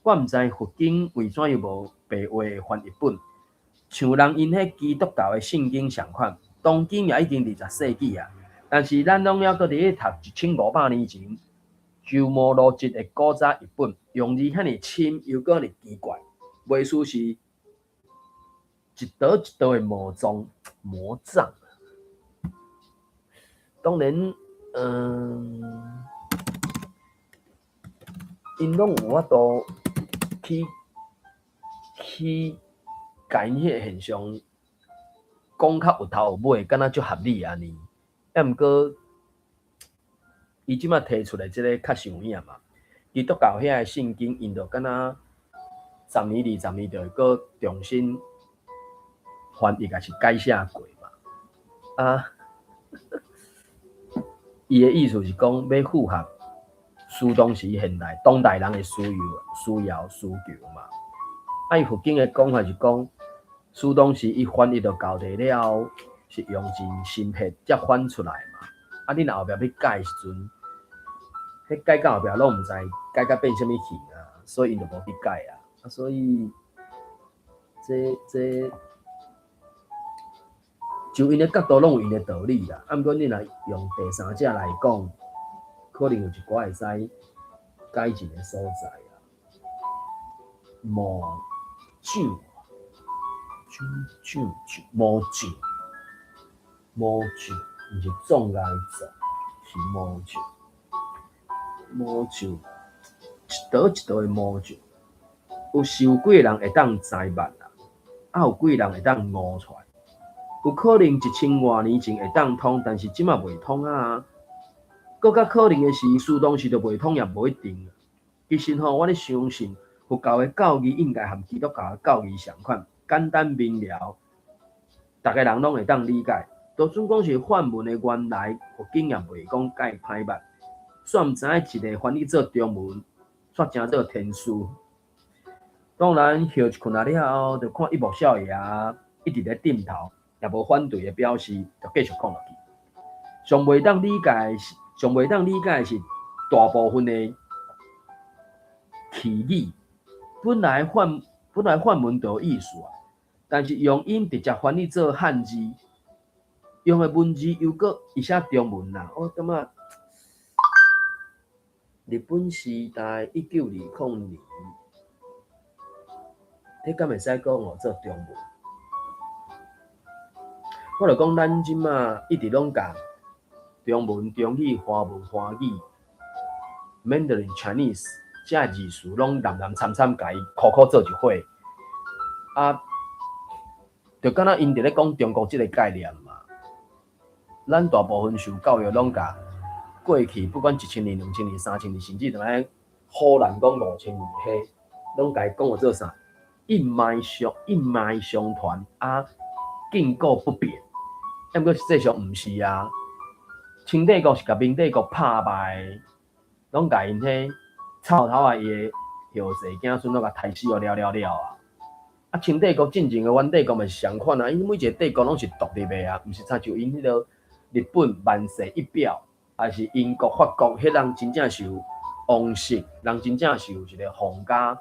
A: 我毋知佛经为怎又无白话翻译本，像人因迄基督教的圣经相款，当今也已经20世纪啊，但是咱拢还搁伫咧读1500年前鸠摩罗什的古早译本，用字遐尼深又搁尼奇怪，袂输是一道一道的魔障。当然，因拢有法度去甲因迄个现象讲较有头有尾，敢若足合理安尼。毋过，伊即马提出来即个较伤影嘛。基督教遐个圣经，因着敢若10年、20年就会搁重新翻译，也是改写过嘛。啊，伊的意思是讲要符合苏东时当代人的需求嘛。伊佛经的讲法是讲，苏东时伊翻译到到地了，是用尽心血才翻出来嘛。你若后壁要改时阵，迄改到后壁拢毋知改到变啥物去啊，所以因就无去改啊。所以这就因的角度拢有因的道理啦。毋过你若用第三者来讲，可能有一寡会使改进的所在啊。魔障，毋是障碍障，是魔障。一道一道的魔障，有受几个人会当知捌啦，有几个人会当悟出来。有可能1000多年前会当通，但是即马袂通啊。搁较可能的是，苏东时就袂通也无一定。其实我咧相信，佛教的教义应该和基督教的教义相款，简单明了，大家人拢会当理解。就算讲是梵文的原来，佛经也袂讲介歹捌。煞毋知影一个翻译做中文，煞真做天书。当然，休一困了后，就看一幕少爷一直咧点头，也无反对的表示，就继续讲落去。上袂当理解是大部分的起语，本来梵文就有意思啊，但是用音直接翻译做汉字，用的文字又搁一写中文啦，我感觉。日本时代1920年，你敢会使讲做中文？我就讲咱即马一直拢讲中文、中语、华文、华语、Mandarin Chinese 这字词拢参甲伊苦做一伙，就敢若因伫咧讲中国即个概念嘛。咱大部分受教育拢甲。过去不管1000年、2000年、3000年，甚至就来忽然讲5000年迄，拢甲伊讲做啥？一脉相传亘古不变。毋过实际上毋是啊。清帝国是甲明帝国拍败，拢甲因迄草头啊伊的后世子孙拢甲杀死了啊！清帝国进前的元帝国嘛是相款啊，因每一个帝国拢是独立的啊，毋是像就因迄个日本万世一表。还是英国、法国，迄人真正是有王室，人真正是有一个皇家、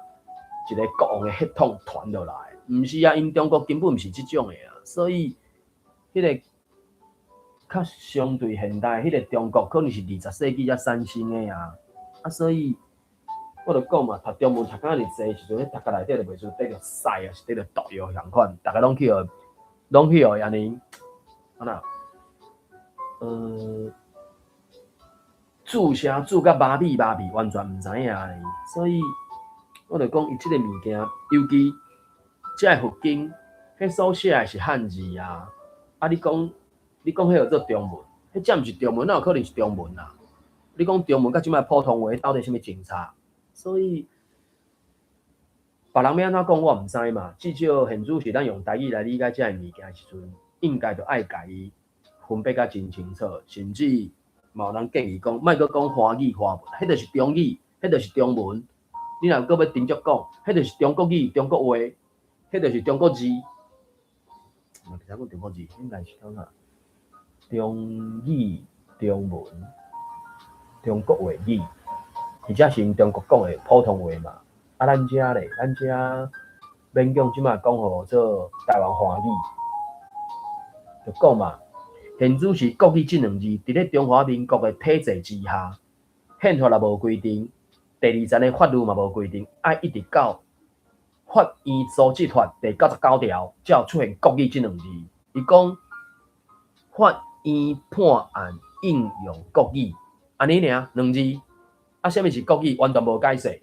A: 一个国王的血统传落来，毋是啊？因中国根本毋是即种的啊，所以迄个较相对现代，迄个中国可能是20世纪才产生的啊。所以我就讲嘛，读中文读甲尔济时阵，迄读甲内底就袂出缀着屎啊，是缀着毒药相款，大家拢去安尼，安那煮啥煮甲麻痹，完全毋知影咧。所以我就讲，伊即个物件，尤其遮个佛经，迄所写的是汉字啊。啊，你讲迄个做中文，迄遮毋是中文，哪有可能是中文啊？你讲中文甲即摆普通话到底什么前差？所以别人要安怎讲，我毋知嘛。至少现主是咱用台语来理解遮个物件时阵，应该就爱家伊分别甲真清楚，甚至嘛有人建议讲，莫阁讲华语华文，迄就是中语，迄就是中文。你若阁要真足讲，迄就是中国语、中国话，迄就是中国字。其实讲中国字，应该是讲啥？中语、中文、中国话语，或者是中国讲的普通话嘛。啊，咱遮咧，咱遮勉强即马讲互做台湾华语，就讲嘛。现主是国语这两字，伫咧中华民国的体制之下，宪法也无规定，第二层的法律嘛无规定，爱一直到法院组织法第99条才有出现国语这两字。伊讲法院判案应用国语，安尼尔两字。啊，啥物是国语？完全无解释。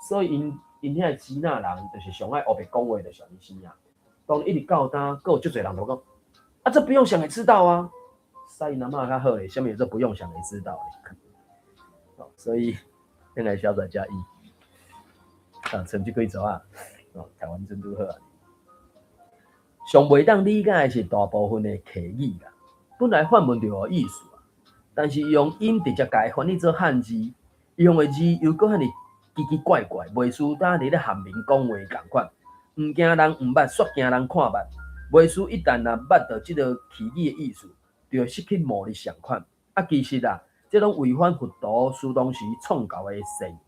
A: 所以因遐支那人就是上爱黑白讲话，就是安尼生啊。当一直到呾，阁有足侪人都讲。啊，这不用想也知道啊。塞那嘛较好嘞，下面这不用想也知道嘞。所以应该小在加一啊，成绩规则啊，台湾真拄好啊。上袂当理解的是大部分的客语啦，本来汉文就有意思啊，但是用音直接改翻译做汉字，用的字又搁遐尼奇奇怪怪，袂输呾伫咧汉民讲话共款，毋惊人毋捌，煞惊人看捌。袂输一旦若捌到即个词语的意思，就会失去魔力相款。啊，其实啊，这种违反佛陀苏东时创造的善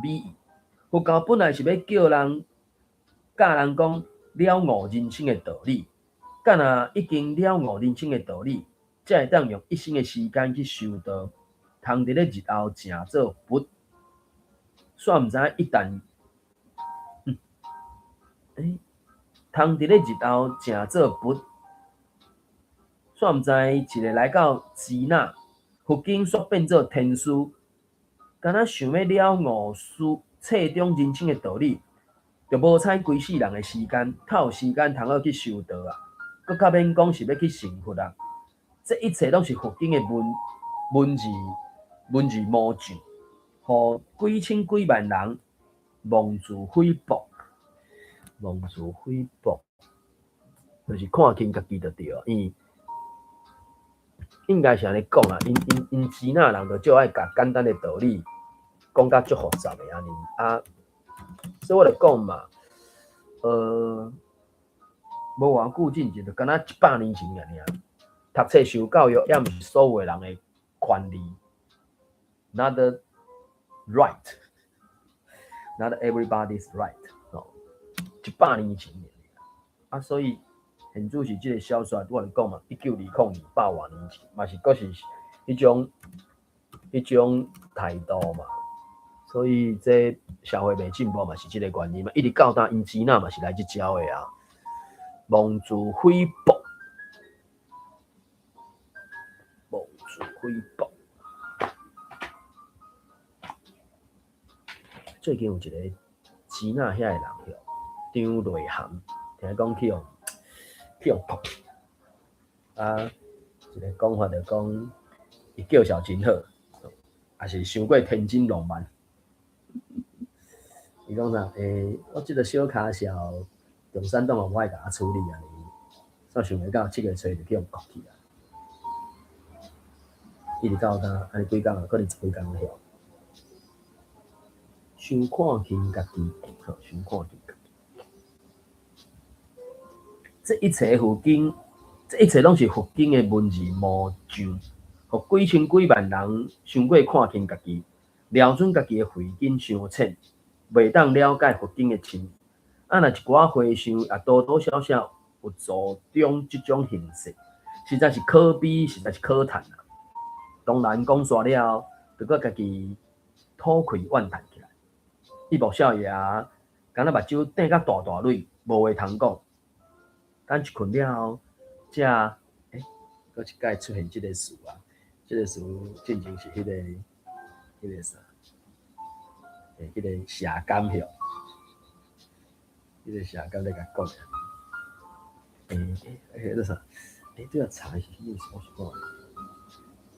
A: 美意。佛教本来是要教人讲了悟人生的道理，干若已经了悟人生的道理，才会当用一生的时间去修道，通伫咧日后成做佛。煞毋知一旦，通伫咧日后成做佛，煞毋知一个来到支那，佛经煞变做天书，敢若想要了悟册中人生的道理，就无采规世人的时间，较有时间通好去修道啊，佮较免讲是要去成佛啊。这一切拢是佛经的文字模像，互几千几万人妄自菲薄。妄自菲薄，就是看轻家己就对了。应该是安尼讲啊，因支那人就就爱甲简单的道理讲甲足复杂的安尼啊，所以我就讲嘛，无偌久之前就敢若100年前尔，读册受教育也毋是所有人的权利 ，not right， not everybody's right。100年前啊，所以现主是这个小说，我就讲嘛，1920年100多年前，嘛是阁是迄种态度嘛。所以这社会未进步嘛，是这个原因嘛。一直到呾因支那嘛是来这教的啊，妄自菲薄，妄自菲薄。最近有一个支那遐的人哟。张内涵，听讲去用毒啊！一个讲法就讲，伊叫小真好，也是伤过天真浪漫。伊讲啥？我即个小卡小，中山党我爱甲处理啊！煞想袂到7月初就去用毒去啊！一直到呾安尼几工啊，可能10几工了。伤看轻家己，伤看轻家己。这一切佛经，这一切拢是佛经的文字模像，互几千几万人伤过看轻家己，瞄准家己的慧根伤浅，袂当了解佛经的深。啊，若一寡和尚也多多少少有助长这种形式，实在是可悲，实在是可叹啊！当然讲煞了，就搁家己吐气怨叹起来。一幕少爷啊，敢若目睭瞪甲大大蕊，无话通讲。等一困了后，才搁一摆出现即个词啊，即个词进前是迄个啥？迄个社感吼，迄个社感咧甲讲迄个啥？都要查一下历史，我是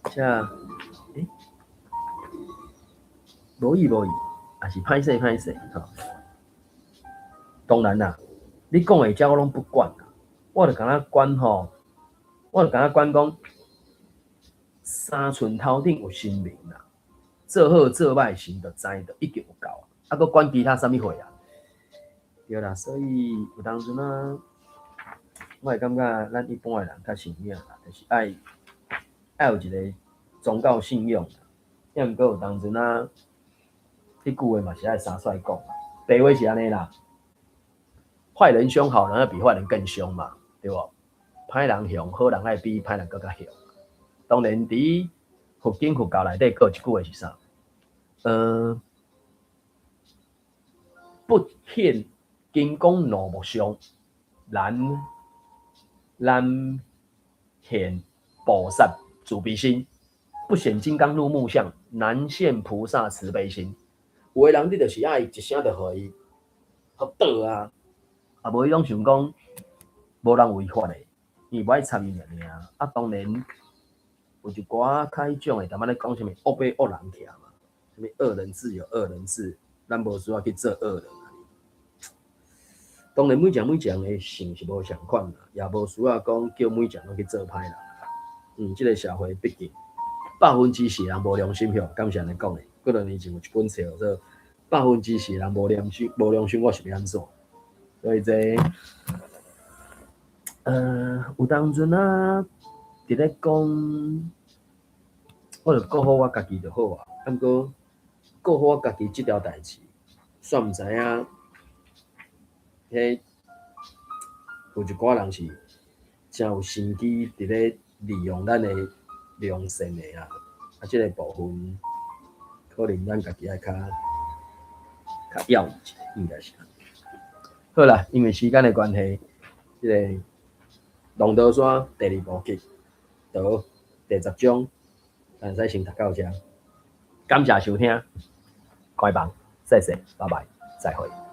A: 讲，像无意，也是歹势吼。当然啦，你讲的遮我拢不管啦，我就敢若管吼，我就敢若管讲，三寸头顶有神明啦，做好做歹神就知，就已经有够啊，啊，搁管其他啥物货啊？对啦，所以有当阵啊，我会感觉咱一般的人较信仰啦，就是爱有一个宗教信仰啦。也毋过有当阵啊，迄句话嘛是爱三帅讲，白话是安尼啦。坏人凶，好人要比坏人更凶嘛，对不？歹人凶，好人爱比歹人更加凶。当然，伫佛经佛教内底，有一句话是啥？不现金刚怒目相，难现菩萨慈悲心。不显金刚怒目相，难现菩萨慈悲心。有的人你就是爱一声就互伊好倒啊！啊，无迄种想讲无人违法的，伊无爱参与尔。啊，当然有一寡较迄种的，淡仔咧讲啥物恶被恶人徛嘛，啥物恶人自有恶人治，咱无需要去做恶人。当然每一项的性是无相款啦，也无需要讲叫每一项拢去做歹人。即个社会毕竟40%人无良心，敢是安尼讲的。几多年前有一本册叫做《40%人无良心》，我是要安怎？所以这有当阵啊，伫咧讲，我就顾好我家己就好啊。啊，毋过顾好我家己即条代志，煞毋知影，有一寡人是真有心机伫咧利用咱的良善的啊，即个部分可能咱家己爱较要一下，应该是。好啦，因为时间的关系，即个《龙刀山》第2部曲到第10章，咱使先读到这。感谢收听，开房，谢谢，拜拜，再会。